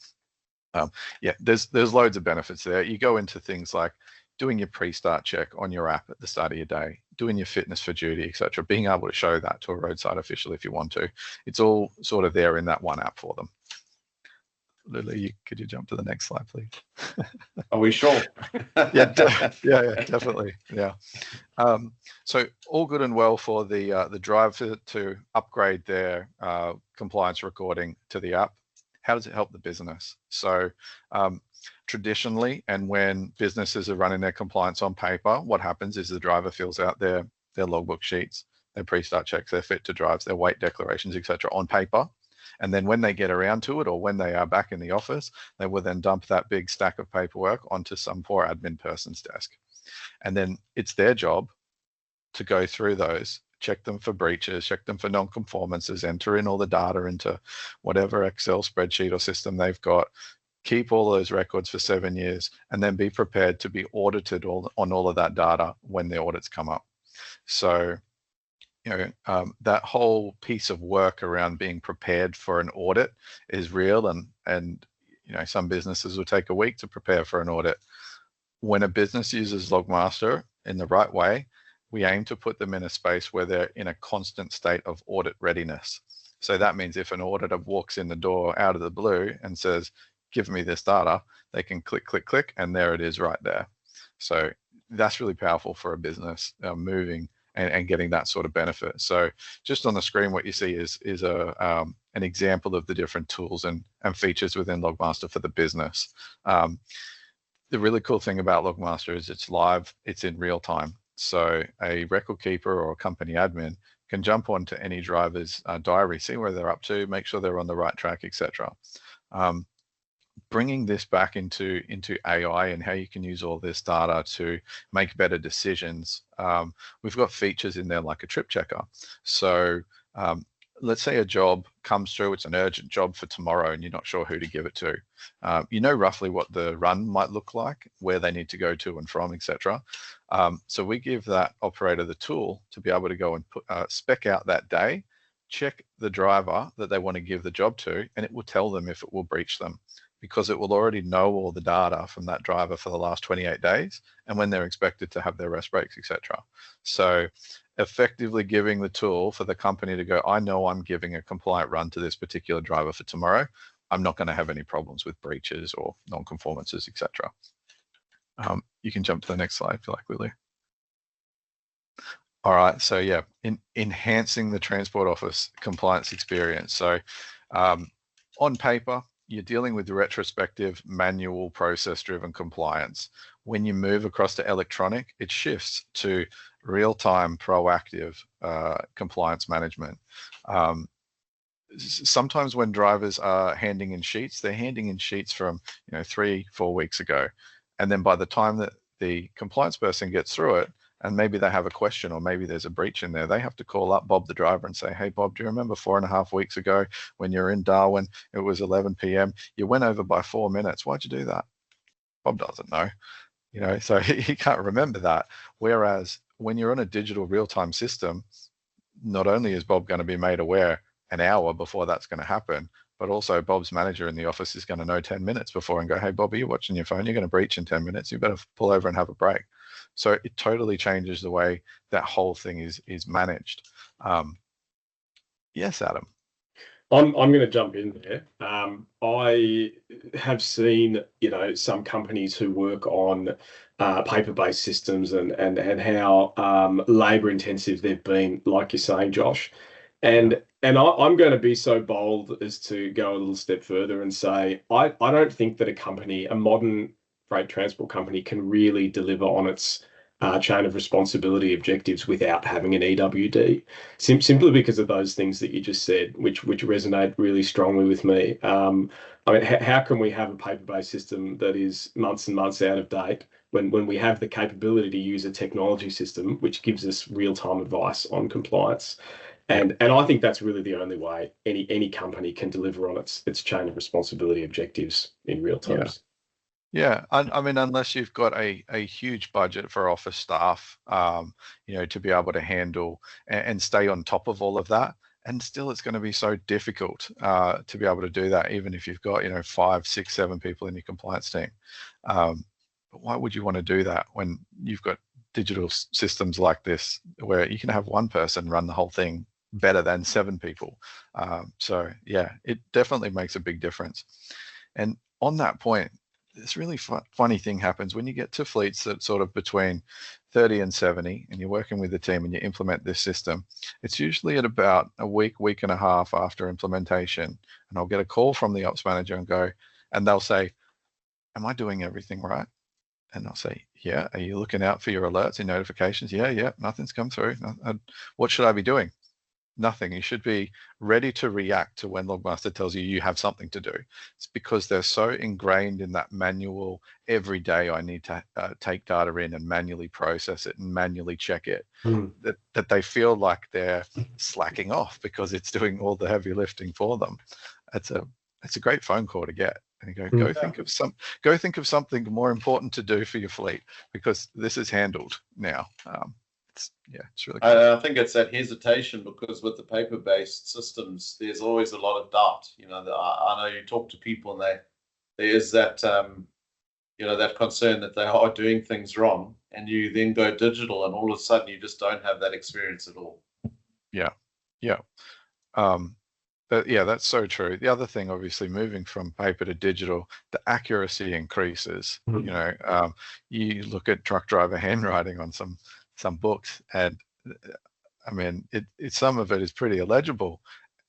yeah, there's loads of benefits there. You go into things like doing your pre-start check on your app at the start of your day, doing your fitness for duty, etc. Being able to show that to a roadside official if you want to. It's all sort of there in that one app for them. Lily, could you jump to the next slide, please? Are we sure? Yeah, definitely. Yeah. So all good and well for the driver to upgrade their compliance recording to the app. How does it help the business? So traditionally, and when businesses are running their compliance on paper, what happens is the driver fills out their logbook sheets, their pre-start checks, their fit to drives, their weight declarations, etc. on paper. And then when they get around to it, or when they are back in the office, they will then dump that big stack of paperwork onto some poor admin person's desk. And then it's their job to go through those, check them for breaches, check them for non-conformances, enter in all the data into whatever Excel spreadsheet or system they've got, keep all those records for 7 years, and then be prepared to be audited on all of that data when the audits come up. So that whole piece of work around being prepared for an audit is real, and some businesses will take a week to prepare for an audit. When a business uses Logmaster in the right way, we aim to put them in a space where they're in a constant state of audit readiness. So that means if an auditor walks in the door out of the blue and says, give me this data, they can click, click, click, and there it is right there. So that's really powerful for a business moving and getting that sort of benefit. So just on the screen, what you see is an example of the different tools and features within Logmaster for the business. The really cool thing about Logmaster is it's live, it's in real time. So a record keeper or a company admin can jump onto any driver's diary, see where they're up to, make sure they're on the right track, etc. Bringing this back into AI and how you can use all this data to make better decisions. We've got features in there like a trip checker. So let's say a job comes through, it's an urgent job for tomorrow and you're not sure who to give it to. You know roughly what the run might look like, where they need to go to and from, etc. So we give that operator the tool to be able to go and spec out that day, check the driver that they want to give the job to, and it will tell them if it will breach them, because it will already know all the data from that driver for the last 28 days and when they're expected to have their rest breaks, etc. So effectively giving the tool for the company to go, I know I'm giving a compliant run to this particular driver for tomorrow. I'm not going to have any problems with breaches or non-conformances, etc. You can jump to the next slide if you like, Lily. All right, so yeah, enhancing the Transport Office compliance experience. So on paper, you're dealing with retrospective, manual, process-driven compliance. When you move across to electronic, it shifts to real-time, proactive compliance management. Sometimes when drivers are handing in sheets, they're handing in sheets from 3-4 weeks ago. And then by the time that the compliance person gets through it, and maybe they have a question or maybe there's a breach in there, they have to call up Bob the driver and say, hey, Bob, do you remember 4.5 weeks ago when you were in Darwin, it was 11 p.m. You went over by 4 minutes. Why'd you do that? Bob doesn't know, so he can't remember that. Whereas when you're on a digital real-time system, not only is Bob going to be made aware an hour before that's going to happen, but also Bob's manager in the office is going to know 10 minutes before and go, hey, Bob, are you watching your phone? You're going to breach in 10 minutes. You better pull over and have a break. So it totally changes the way that whole thing is managed. Yes, Adam. I'm going to jump in there. I have seen, some companies who work on paper-based systems and how labour intensive they've been, like you're saying, Josh. And I'm going to be so bold as to go a little step further and say, I don't think that a modern freight transport company can really deliver on its chain of responsibility objectives without having an EWD, simply because of those things that you just said, which resonate really strongly with me. How can we have a paper-based system that is months and months out of date when we have the capability to use a technology system which gives us real-time advice on compliance? And I think that's really the only way any company can deliver on its chain of responsibility objectives in real terms. Yeah, I mean, unless you've got a huge budget for office staff, you know, to be able to handle and stay on top of all of that, and still it's going to be so difficult to be able to do that, even if you've got, you know, 5, 6, 7 people in your compliance team. But why would you want to do that when you've got digital systems like this, where you can have one person run the whole thing better than 7 people? So yeah, it definitely makes a big difference. And on that point, this really funny thing happens when you get to fleets that sort of between 30 and 70, and you're working with the team and you implement this system. It's usually at about a week and a half after implementation, and I'll get a call from the ops manager and they'll say, "Am I doing everything right?" And I'll say, "Yeah." "Are you looking out for your alerts and notifications?" "Yeah, nothing's come through." "What should I be doing?" "Nothing. You should be ready to react to when Logmaster tells you you have something to do." It's because they're so ingrained in that manual, every day I need to take data in and manually process it and manually check it, that they feel like they're slacking off because it's doing all the heavy lifting for them. It's a great phone call to get. And you go think of something more important to do for your fleet, because this is handled now. It's really cool. I think it's that hesitation, because with the paper-based systems, there's always a lot of doubt. You know, I know you talk to people and there is that, you know, that concern that they are doing things wrong, and you then go digital and all of a sudden you just don't have that experience at all. Yeah. But yeah, that's so true. The other thing, obviously, moving from paper to digital, the accuracy increases. You know, you look at truck driver handwriting on some books, and I mean, some of it is pretty illegible.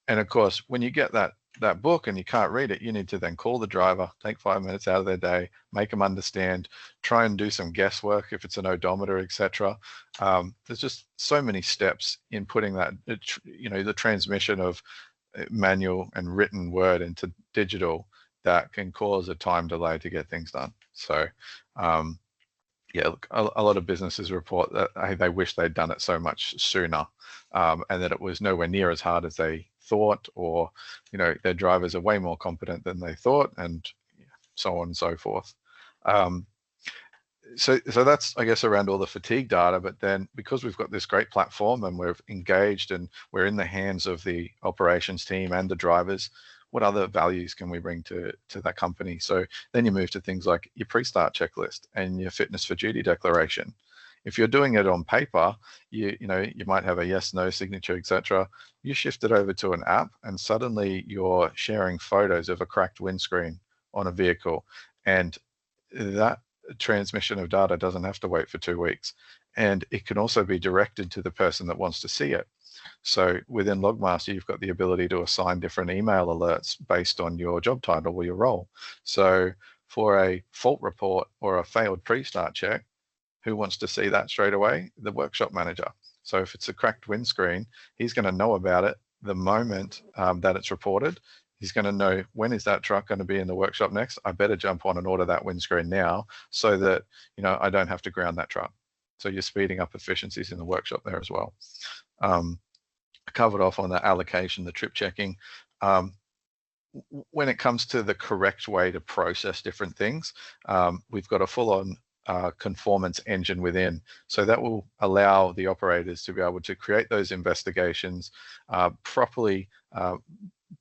And of course, when you get that book and you can't read it, you need to then call the driver, take 5 minutes out of their day, make them understand, try and do some guesswork if it's an odometer, etc. There's just so many steps in putting that, you know, the transmission of manual and written word into digital that can cause a time delay to get things done. So yeah, look, a lot of businesses report that they wish they'd done it so much sooner, and that it was nowhere near as hard as they thought, or, you know, their drivers are way more competent than they thought, and so on and so forth. So that's, I guess, around all the fatigue data. But then, because we've got this great platform and we're engaged and we're in the hands of the operations team and the drivers, what other values can we bring to that company? So then you move to things like your pre-start checklist and your fitness for duty declaration. If you're doing it on paper, you know, you might have a yes, no signature, etc. You shift it over to an app, and suddenly you're sharing photos of a cracked windscreen on a vehicle, and that transmission of data doesn't have to wait for 2 weeks, and it can also be directed to the person that wants to see it. So within Logmaster, you've got the ability to assign different email alerts based on your job title or your role. So for a fault report or a failed pre-start check, who wants to see that straight away? The workshop manager. So if it's a cracked windscreen, he's going to know about it the moment that it's reported. He's going to know, when is that truck going to be in the workshop next? I better jump on and order that windscreen now, so that, you know, I don't have to ground that truck. So you're speeding up efficiencies in the workshop there as well. I covered off on the allocation, the trip checking. When it comes to the correct way to process different things, we've got a full-on conformance engine within. So that will allow the operators to be able to create those investigations, properly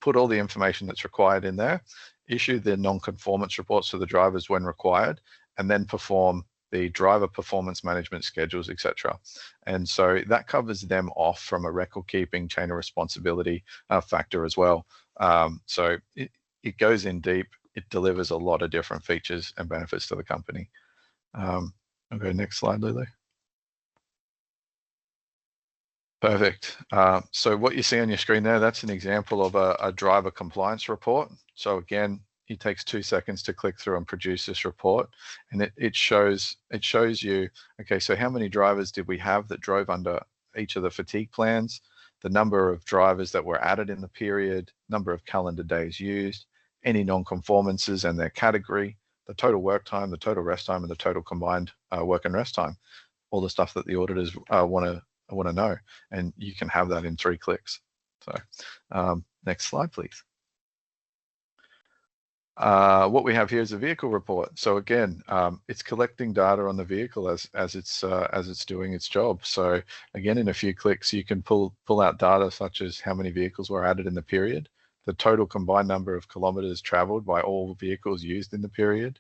put all the information that's required in there, issue the non-conformance reports to the drivers when required, and then perform the driver performance management schedules, etc. And so that covers them off from a record keeping chain of responsibility factor as well. So it goes in deep. It delivers a lot of different features and benefits to the company. I'll go next slide, Lulu. Perfect. So what you see on your screen there, that's an example of a driver compliance report. So again, it takes 2 seconds to click through and produce this report, and it shows you, okay, so how many drivers did we have that drove under each of the fatigue plans, the number of drivers that were added in the period, number of calendar days used, any non-conformances and their category, the total work time, the total rest time, and the total combined work and rest time, all the stuff that the auditors want to want to know, and you can have that in 3 clicks. So next slide, please. What we have here is a vehicle report. So again, it's collecting data on the vehicle as it's doing its job. So again, in a few clicks, you can pull out data such as how many vehicles were added in the period, the total combined number of kilometers traveled by all vehicles used in the period,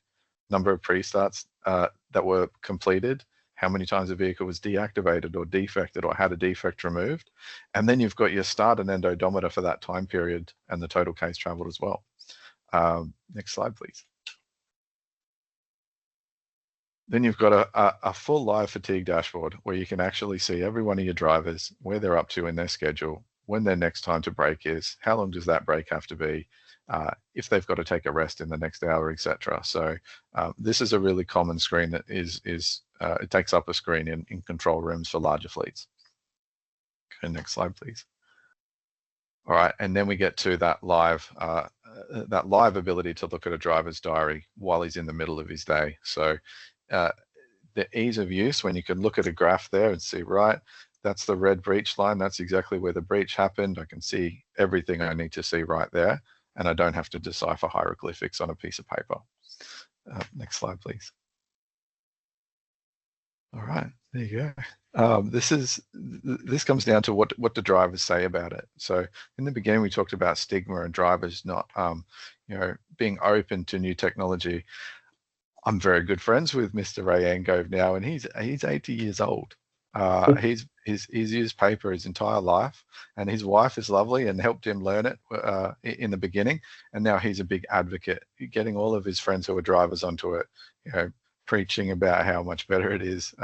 number of pre-starts that were completed, how many times a vehicle was deactivated or defected or had a defect removed. And then you've got your start and end odometer for that time period and the total case traveled as well. Next slide, please. Then you've got a full live fatigue dashboard where you can actually see every one of your drivers, where they're up to in their schedule, when their next time to break is, how long does that break have to be, if they've got to take a rest in the next hour, etc. So this is a really common screen that it takes up a screen in control rooms for larger fleets. Okay, next slide, please. All right, and then we get to that live ability to look at a driver's diary while he's in the middle of his day. So the ease of use, when you can look at a graph there and see, right, that's the red breach line. That's exactly where the breach happened. I can see everything I need to see right there, and I don't have to decipher hieroglyphics on a piece of paper. Next slide, please. All right, there you go. This comes down to what the drivers say about it. So in the beginning, we talked about stigma and drivers not, being open to new technology. I'm very good friends with Mr. Ray Angove now, and he's 80 years old. He's used paper his entire life, and his wife is lovely and helped him learn it in the beginning. And now he's a big advocate, getting all of his friends who are drivers onto it, preaching about how much better it is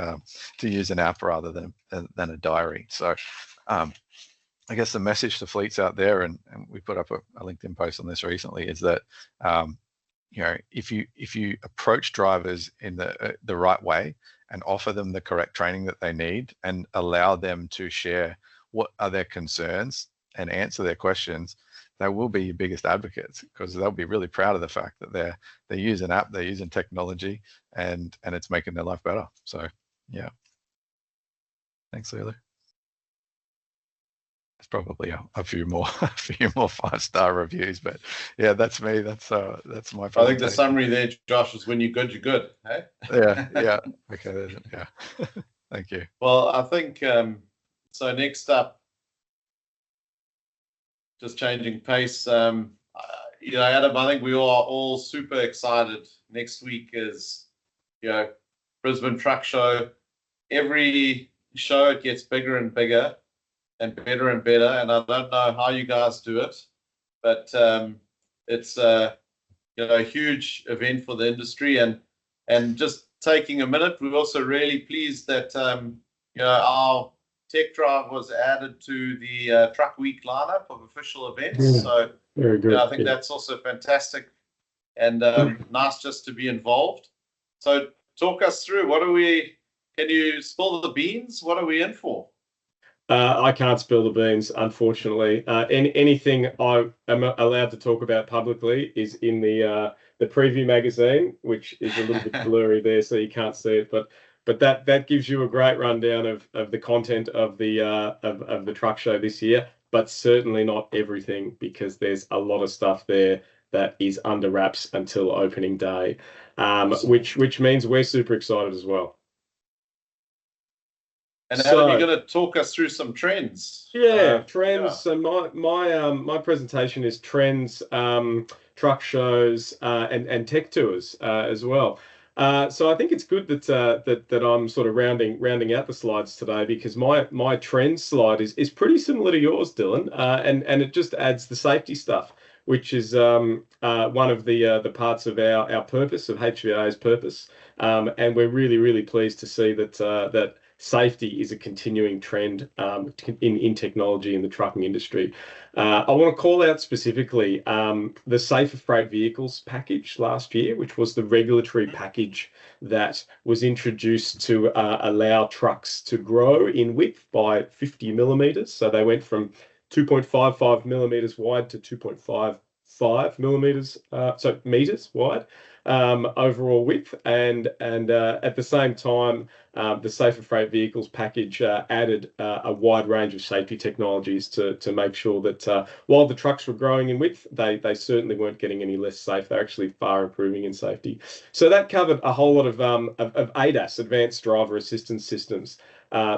to use an app rather than a diary. So I guess the message to fleets out there, and we put up a LinkedIn post on this recently, is that if you approach drivers in the right way and offer them the correct training that they need and allow them to share what are their concerns and answer their questions, they will be your biggest advocates, because they'll be really proud of the fact that they use an app, they're using technology, and it's making their life better. So yeah, thanks, Lulu. There's probably a few more 5-star reviews, but yeah, that's me. That's my. I think the summary there, Josh, is when you're good, you're good. Hey? Yeah. Okay. Yeah. Thank you. Well, I think so. Next up, just changing pace. Adam, I think we are all super excited. Next week is, Brisbane Truck Show. Every show it gets bigger and bigger and better and better. And I don't know how you guys do it, but it's a huge event for the industry. And just taking a minute, we're also really pleased that our TechDRIVE was added to the Truck Week lineup of official events. So very good. I think that's also fantastic and nice just to be involved. So talk us through, can you spill the beans? What are we in for? I can't spill the beans, unfortunately. Anything I am allowed to talk about publicly is in the preview magazine, which is a little bit blurry there, so you can't see it. But that gives you a great rundown of the content of the truck show this year. But certainly not everything, because there's a lot of stuff there that is under wraps until opening day, which means we're super excited as well. And Adam, you're going to talk us through some trends. Yeah, trends. Yeah. So my presentation is trends, truck shows, and tech tours as well. So I think it's good that I'm sort of rounding out the slides today, because my trends slide is pretty similar to yours, Dylan, and it just adds the safety stuff, which is one of the parts of our purpose, of HVA's purpose, and we're really pleased to see that safety is a continuing trend in technology in the trucking industry. I want to call out specifically the Safer Freight Vehicles package last year, which was the regulatory package that was introduced to allow trucks to grow in width by 50 millimeters. So they went from 2.55 millimeters wide to 2.5 5 millimeters, so meters wide, overall width, and at the same time, the Safer Freight Vehicles package added a wide range of safety technologies to make sure that while the trucks were growing in width, they certainly weren't getting any less safe. They're actually far improving in safety. So that covered a whole lot of ADAS, Advanced Driver Assistance Systems,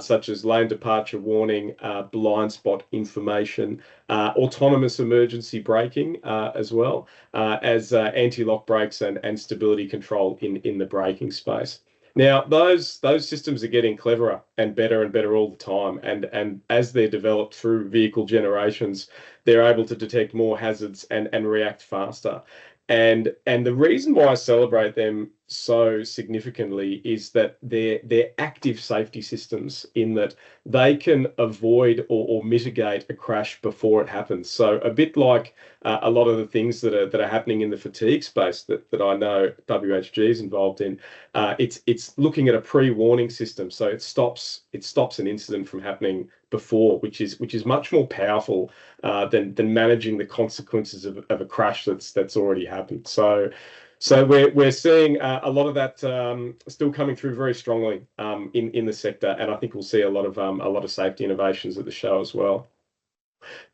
such as lane departure warning, blind spot information, autonomous emergency braking as well as anti-lock brakes and stability control in the braking space. Now, those systems are getting cleverer and better all the time, and as they're developed through vehicle generations, they're able to detect more hazards and react faster. And the reason why I celebrate them so significantly is that they're active safety systems, in that they can avoid or mitigate a crash before it happens. So a bit like a lot of the things that are happening in the fatigue space that I know WHG is involved in. It's looking at a pre-warning system, so it stops an incident from happening before, which is much more powerful than managing the consequences of a crash that's already happened. So we're seeing a lot of that still coming through very strongly in the sector, and I think we'll see a lot of safety innovations at the show as well.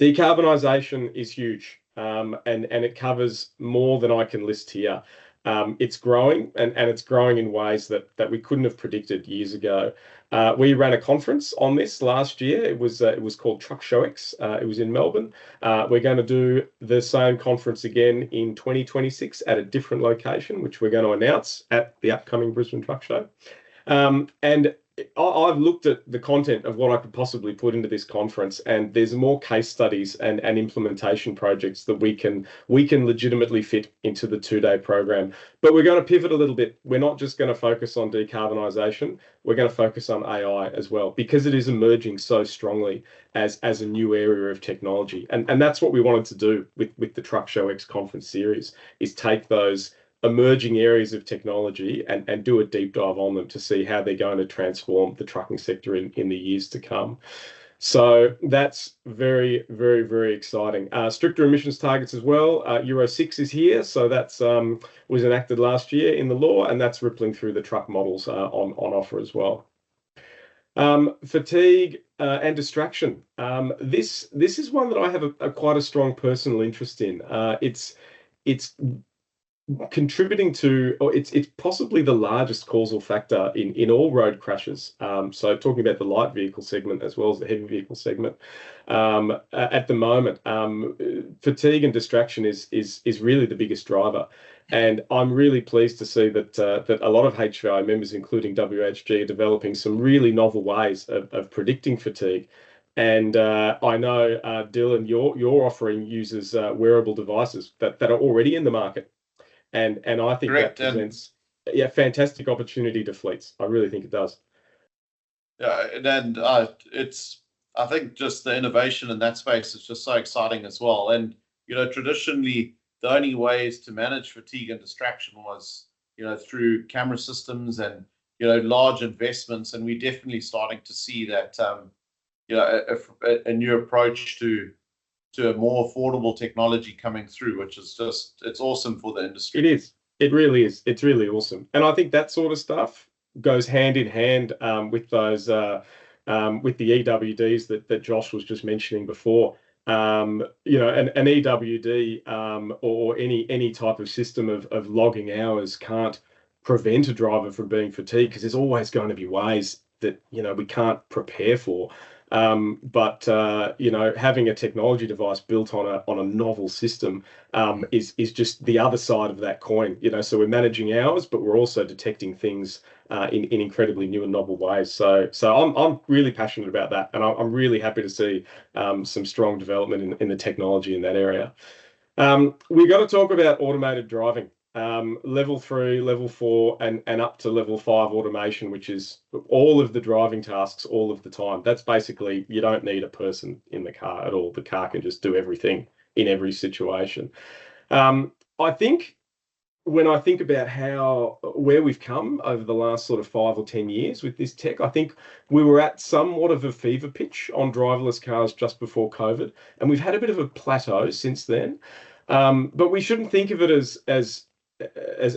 Decarbonisation is huge, and it covers more than I can list here. It's growing, and it's growing in ways that we couldn't have predicted years ago. We ran a conference on this last year. It was called Truck Showix. It was in Melbourne. We're going to do the same conference again in 2026 at a different location, which we're going to announce at the upcoming Brisbane Truck Show. And I've looked at the content of what I could possibly put into this conference, and there's more case studies and implementation projects that we can legitimately fit into the 2-day program. But we're going to pivot a little bit. We're not just going to focus on decarbonisation. We're going to focus on AI as well, because it is emerging so strongly as a new area of technology. And that's what we wanted to do with the Truck Showix conference series, is take those emerging areas of technology and do a deep dive on them to see how they're going to transform the trucking sector in the years to come. So that's very, very, very exciting. Stricter emissions targets as well. Euro 6 is here, so that's was enacted last year in the law, and that's rippling through the truck models on offer as well. Fatigue and distraction. This is one that I have quite a strong personal interest in. It's contributing to, or it's possibly the largest causal factor in all road crashes. So talking about the light vehicle segment as well as the heavy vehicle segment, at the moment, fatigue and distraction is really the biggest driver. And I'm really pleased to see that a lot of HVI members, including WHG, are developing some really novel ways of predicting fatigue. And I know, Dylan, your offering uses wearable devices that are already in the market. And I think Correct. That presents a fantastic opportunity to fleets. I really think it does. Yeah, and I think just the innovation in that space is just so exciting as well. And traditionally, the only ways to manage fatigue and distraction was through camera systems and large investments. And we're definitely starting to see that a new approach to a more affordable technology coming through, which is it's awesome for the industry. It is. It really is. It's really awesome. And I think that sort of stuff goes hand in hand with those with the EWDs that Josh was just mentioning before. An EWD or any type of system of logging hours can't prevent a driver from being fatigued, because there's always going to be ways that we can't prepare for. But having a technology device built on a novel system is just the other side of that coin. So we're managing hours, but we're also detecting things in incredibly new and novel ways. So I'm really passionate about that, and I'm really happy to see some strong development in the technology in that area. We've got to talk about automated driving. Level 3, level 4, and up to level 5 automation, which is all of the driving tasks all of the time. That's basically, you don't need a person in the car at all. The car can just do everything in every situation. I think when I think about where we've come over the last sort of 5 or 10 years with this tech, I think we were at somewhat of a fever pitch on driverless cars just before COVID, and we've had a bit of a plateau since then. But we shouldn't think of it as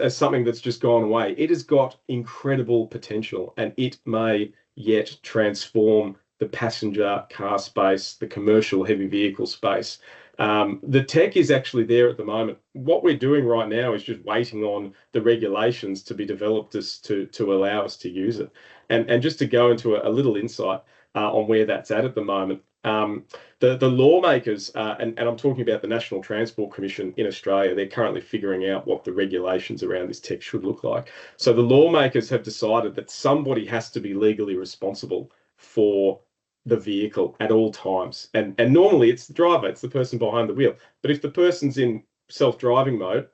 something that's just gone away. It has got incredible potential, and it may yet transform the passenger car space, the commercial heavy vehicle space. The tech is actually there at the moment. What we're doing right now is just waiting on the regulations to be developed to allow us to use it. And just to go into a little insight on where that's at the moment. The lawmakers, and I'm talking about the National Transport Commission in Australia, they're currently figuring out what the regulations around this tech should look like. So the lawmakers have decided that somebody has to be legally responsible for the vehicle at all times. And normally it's the driver, it's the person behind the wheel. But if the person's in self-driving mode,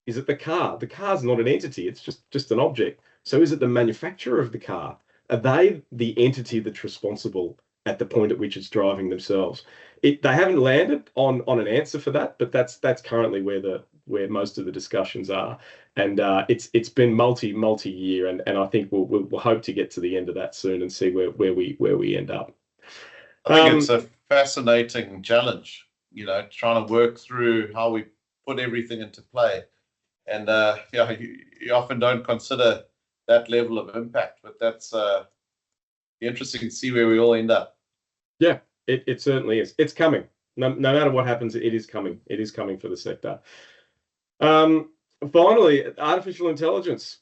is it the car? The car's not an entity, it's just an object. So is it the manufacturer of the car? Are they the entity that's responsible at the point at which it's driving themselves? They haven't landed on an answer for that, but that's currently where most of the discussions are. And it's been multi-year, and I think we'll hope to get to the end of that soon and see where we end up. I think it's a fascinating challenge, trying to work through how we put everything into play. And you often don't consider that level of impact, but that's interesting to see where we all end up. Yeah, it certainly is. It's coming. No matter what happens, it is coming. It is coming for the sector. Finally, artificial intelligence.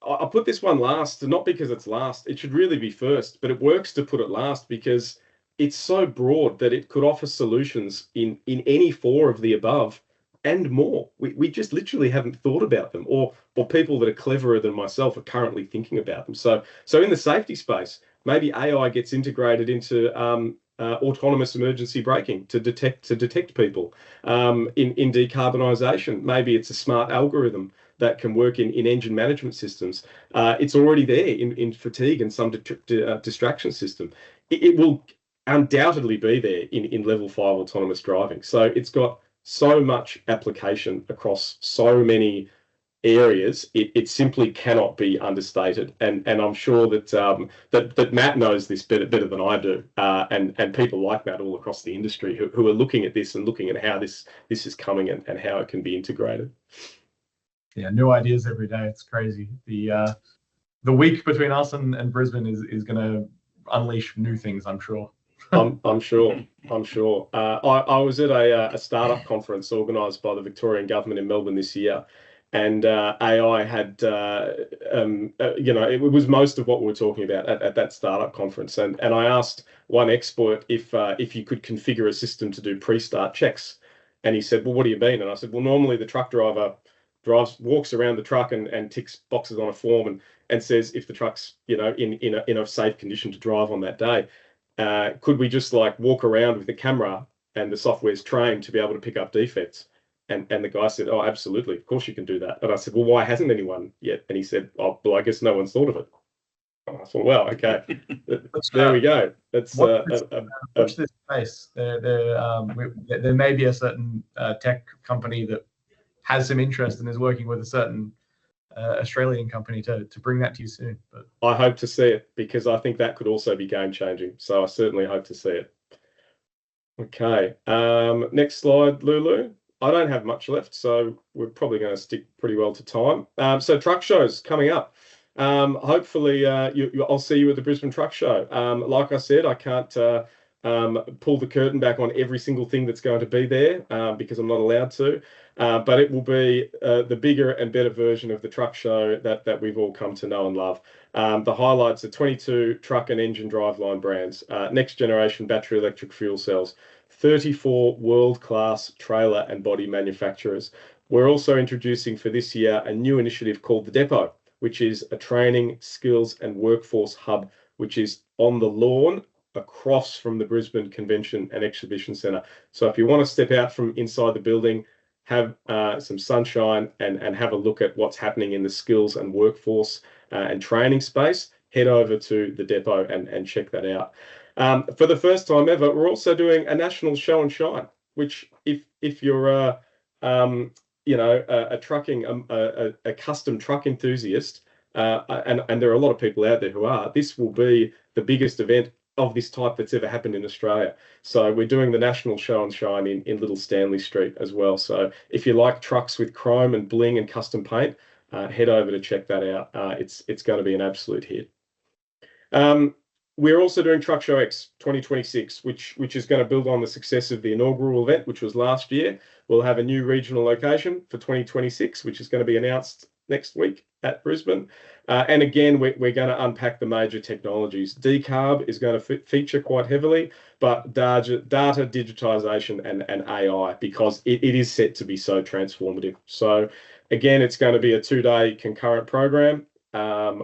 I put this one last, not because it's last. It should really be first, but it works to put it last because it's so broad that it could offer solutions in any four of the above and more. We just literally haven't thought about them, or people that are cleverer than myself are currently thinking about them. So in the safety space, maybe AI gets integrated into autonomous emergency braking to detect people. In decarbonisation, maybe it's a smart algorithm that can work in engine management systems. It's already there in fatigue and some distraction system. It will undoubtedly be there in level 5 autonomous driving. So it's got so much application across so many areas, it simply cannot be understated. And I'm sure that Matt knows this better than I do, and people like Matt all across the industry who are looking at this and looking at how this is coming and how it can be integrated. Yeah, new ideas every day. It's crazy. The week between us and Brisbane is going to unleash new things, I'm sure. I'm sure. I was at a startup conference organised by the Victorian government in Melbourne this year, and AI had, it was most of what we were talking about at that startup conference. And I asked one expert if you could configure a system to do pre-start checks, and he said, "Well, what do you mean?" And I said, "Well, normally the truck driver walks around the truck and ticks boxes on a form and says if the truck's in a safe condition to drive on that day. Could we just walk around with the camera and the software's trained to be able to pick up defects?" And the guy said, "Oh, absolutely, of course you can do that." And I said, "Well, why hasn't anyone yet?" And he said, "Oh, well, I guess no one's thought of it." And I thought, well, okay, there we go. That's watch this space. There may be a certain tech company that has some interest and is working with a certain Australian company to bring that to you soon. But I hope to see it, because I think that could also be game changing. So I certainly hope to see it. Okay, next slide, Lulu. I don't have much left, so we're probably going to stick pretty well to time. So truck shows coming up. Hopefully, I'll see you at the Brisbane Truck Show. Like I said, I can't pull the curtain back on every single thing that's going to be there because I'm not allowed to. But it will be the bigger and better version of the truck show that we've all come to know and love. The highlights are 22 truck and engine driveline brands, next generation battery electric fuel cells, 34 world-class trailer and body manufacturers. We're also introducing for this year a new initiative called The Depot, which is a training, skills and workforce hub, which is on the lawn across from the Brisbane Convention and Exhibition Centre. So if you want to step out from inside the building, have some sunshine and have a look at what's happening in the skills and workforce and training space, head over to the Depot and check that out. For the first time ever, we're also doing a national show and shine, which if you're a custom truck enthusiast, and there are a lot of people out there who are, this will be the biggest event of this type that's ever happened in Australia. So we're doing the national show and shine in Little Stanley Street as well. So if you like trucks with chrome and bling and custom paint, head over to check that out. It's going to be an absolute hit. We're also doing Truck Show X 2026, which is going to build on the success of the inaugural event, which was last year. We'll have a new regional location for 2026, which is going to be announced next week at Brisbane. And again, we're going to unpack the major technologies. Decarb is going to feature quite heavily, but data digitization and AI, because it is set to be so transformative. So again, it's going to be a 2-day concurrent program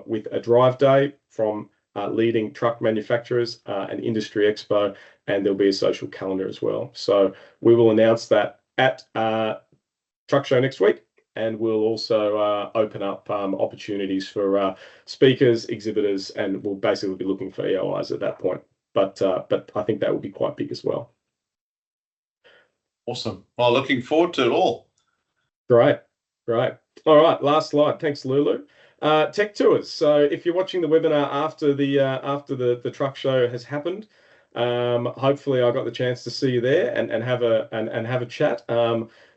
with a drive day from leading truck manufacturers, an industry expo, and there'll be a social calendar as well. So we will announce that at Truck Show next week, and we'll also open up opportunities for speakers, exhibitors, and we'll basically be looking for EOIs at that point. But I think that will be quite big as well. Awesome. Well, looking forward to it all. Great. All right, last slide. Thanks, Lulu. Tech tours. So if you're watching the webinar after the truck show has happened, hopefully I got the chance to see you there and have a chat.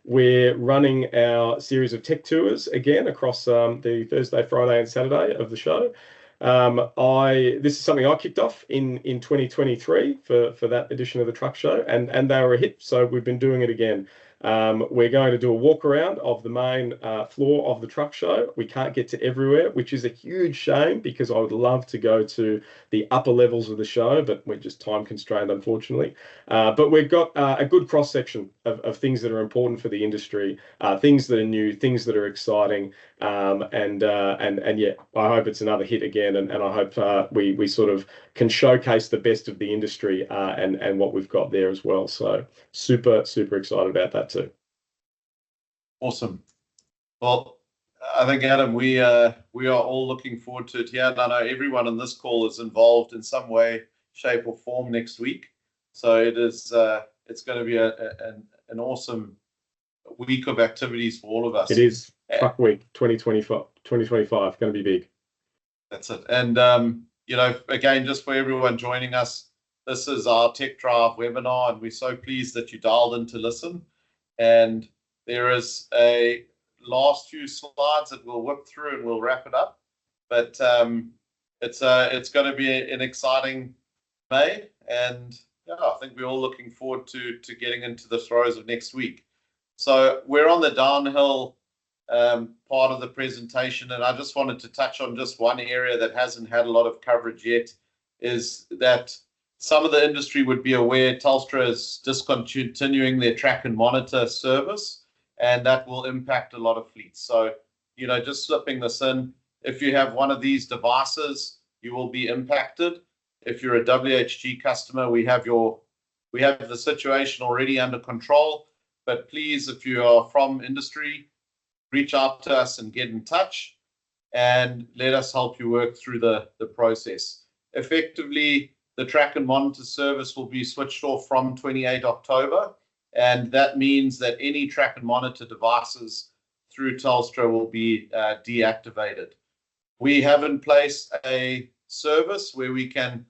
We're running our series of tech tours again across the Thursday, Friday, and Saturday of the show. This is something I kicked off in 2023 for that edition of the truck show, and they were a hit. So we've been doing it again. We're going to do a walk around of the main floor of the truck show. We can't get to everywhere, which is a huge shame, because I would love to go to the upper levels of the show, but we're just time constrained, unfortunately. But we've got a good cross section of things that are important for the industry, things that are new, things that are exciting, and yeah, I hope it's another hit again, and I hope we sort of can showcase the best of the industry and what we've got there as well. So super excited about that too. Awesome. Well, I think, Adam, we are all looking forward to it here. And I know everyone on this call is involved in some way, shape, or form next week. So it's going to be an awesome week of activities for all of us. It is Truck Week 2025, going to be big. That's it. And again, just for everyone joining us, this is our TechDRIVE webinar, and we're so pleased that you dialed in to listen. And there is a last few slides that we'll whip through and we'll wrap it up. But it's going to be an exciting May, and yeah, I think we're all looking forward to getting into the throes of next week. So we're on the downhill part of the presentation, and I just wanted to touch on just one area that hasn't had a lot of coverage yet, is that some of the industry would be aware Telstra is discontinuing their track and monitor service, and that will impact a lot of fleets. So, just slipping this in, if you have one of these devices, you will be impacted. If you're a WHG customer, we have the situation already under control. But please, if you are from industry, reach out to us and get in touch, and let us help you work through the process. Effectively, the track and monitor service will be switched off from 28 October, and that means that any track and monitor devices through Telstra will be deactivated. We have in place a service where we can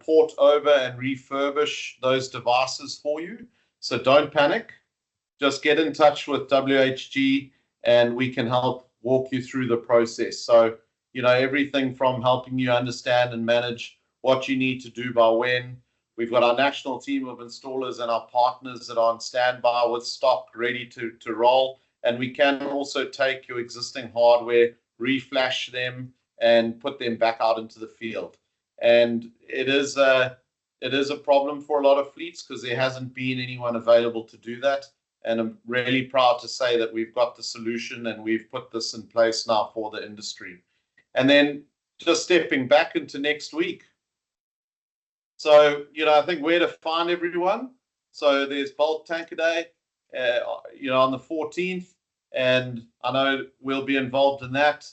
port over and refurbish those devices for you. So don't panic. Just get in touch with WHG and we can help walk you through the process. So, everything from helping you understand and manage what you need to do by when. We've got our national team of installers and our partners that are on standby with stock ready to roll. And we can also take your existing hardware, reflash them, and put them back out into the field. And it is a problem for a lot of fleets because there hasn't been anyone available to do that. And I'm really proud to say that we've got the solution and we've put this in place now for the industry. And then just stepping back into next week. So, I think where to find everyone. So there's Bulk Tanker Day, on the 14th. And I know we'll be involved in that.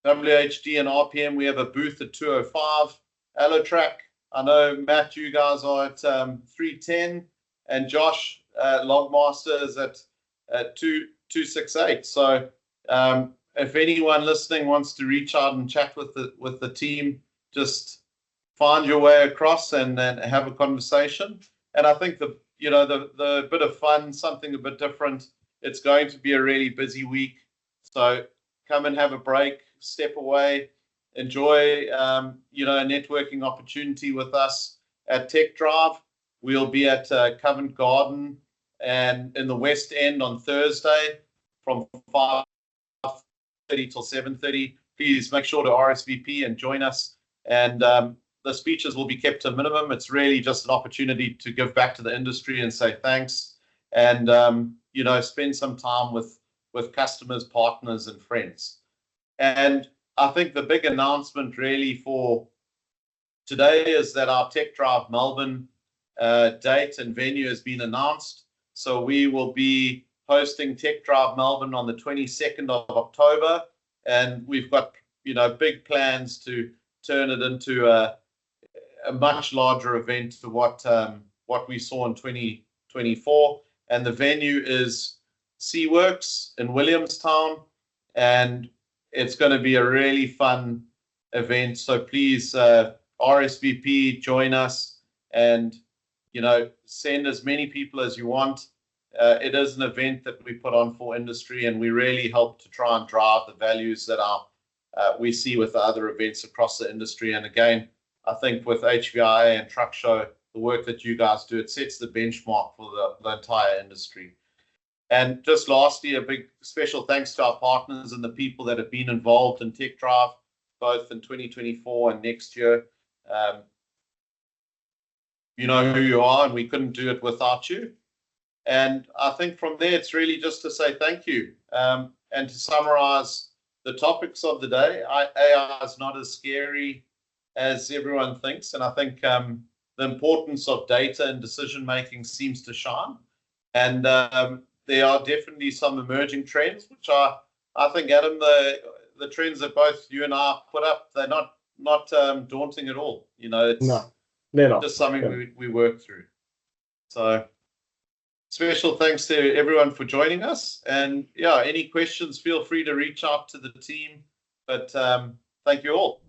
WHD and RPM, we have a booth at 205. Allotrack, I know, Matt, you guys are at 310. And Josh, Logmaster, is at 268. So if anyone listening wants to reach out and chat with the team, just find your way across and have a conversation. And I think the bit of fun, something a bit different. It's going to be a really busy week, so come and have a break, step away, enjoy a networking opportunity with us at TechDRIVE. We'll be at Covent Garden and in the West End on Thursday from 5:30 till 7:30. Please make sure to RSVP and join us. And the speeches will be kept to a minimum. It's really just an opportunity to give back to the industry and say thanks, and spend some time with customers, partners, and friends. And I think the big announcement really for today is that our TechDRIVE Melbourne date and venue has been announced. So we will be hosting TechDRIVE Melbourne on the 22nd of October, and we've got big plans to turn it into a much larger event to what we saw in 2024. And the venue is Seaworks in Williamstown, and it's going to be a really fun event. So please RSVP, join us, and send as many people as you want. It is an event that we put on for industry, and we really help to try and drive the values that we see with the other events across the industry. And again, I think with HVIA and Truck Show, the work that you guys do, it sets the benchmark for the entire industry. And just lastly, a big special thanks to our partners and the people that have been involved in TechDRIVE, both in 2024 and next year. You know who you are, and we couldn't do it without you. And I think from there, it's really just to say thank you. And to summarize the topics of the day, AI is not as scary as everyone thinks. And I think the importance of data and decision making seems to shine. And there are definitely some emerging trends, which I think, Adam, the trends that both you and I put up, they're not daunting at all. It's just something we work through. So special thanks to everyone for joining us. And any questions, feel free to reach out to the team. But thank you all.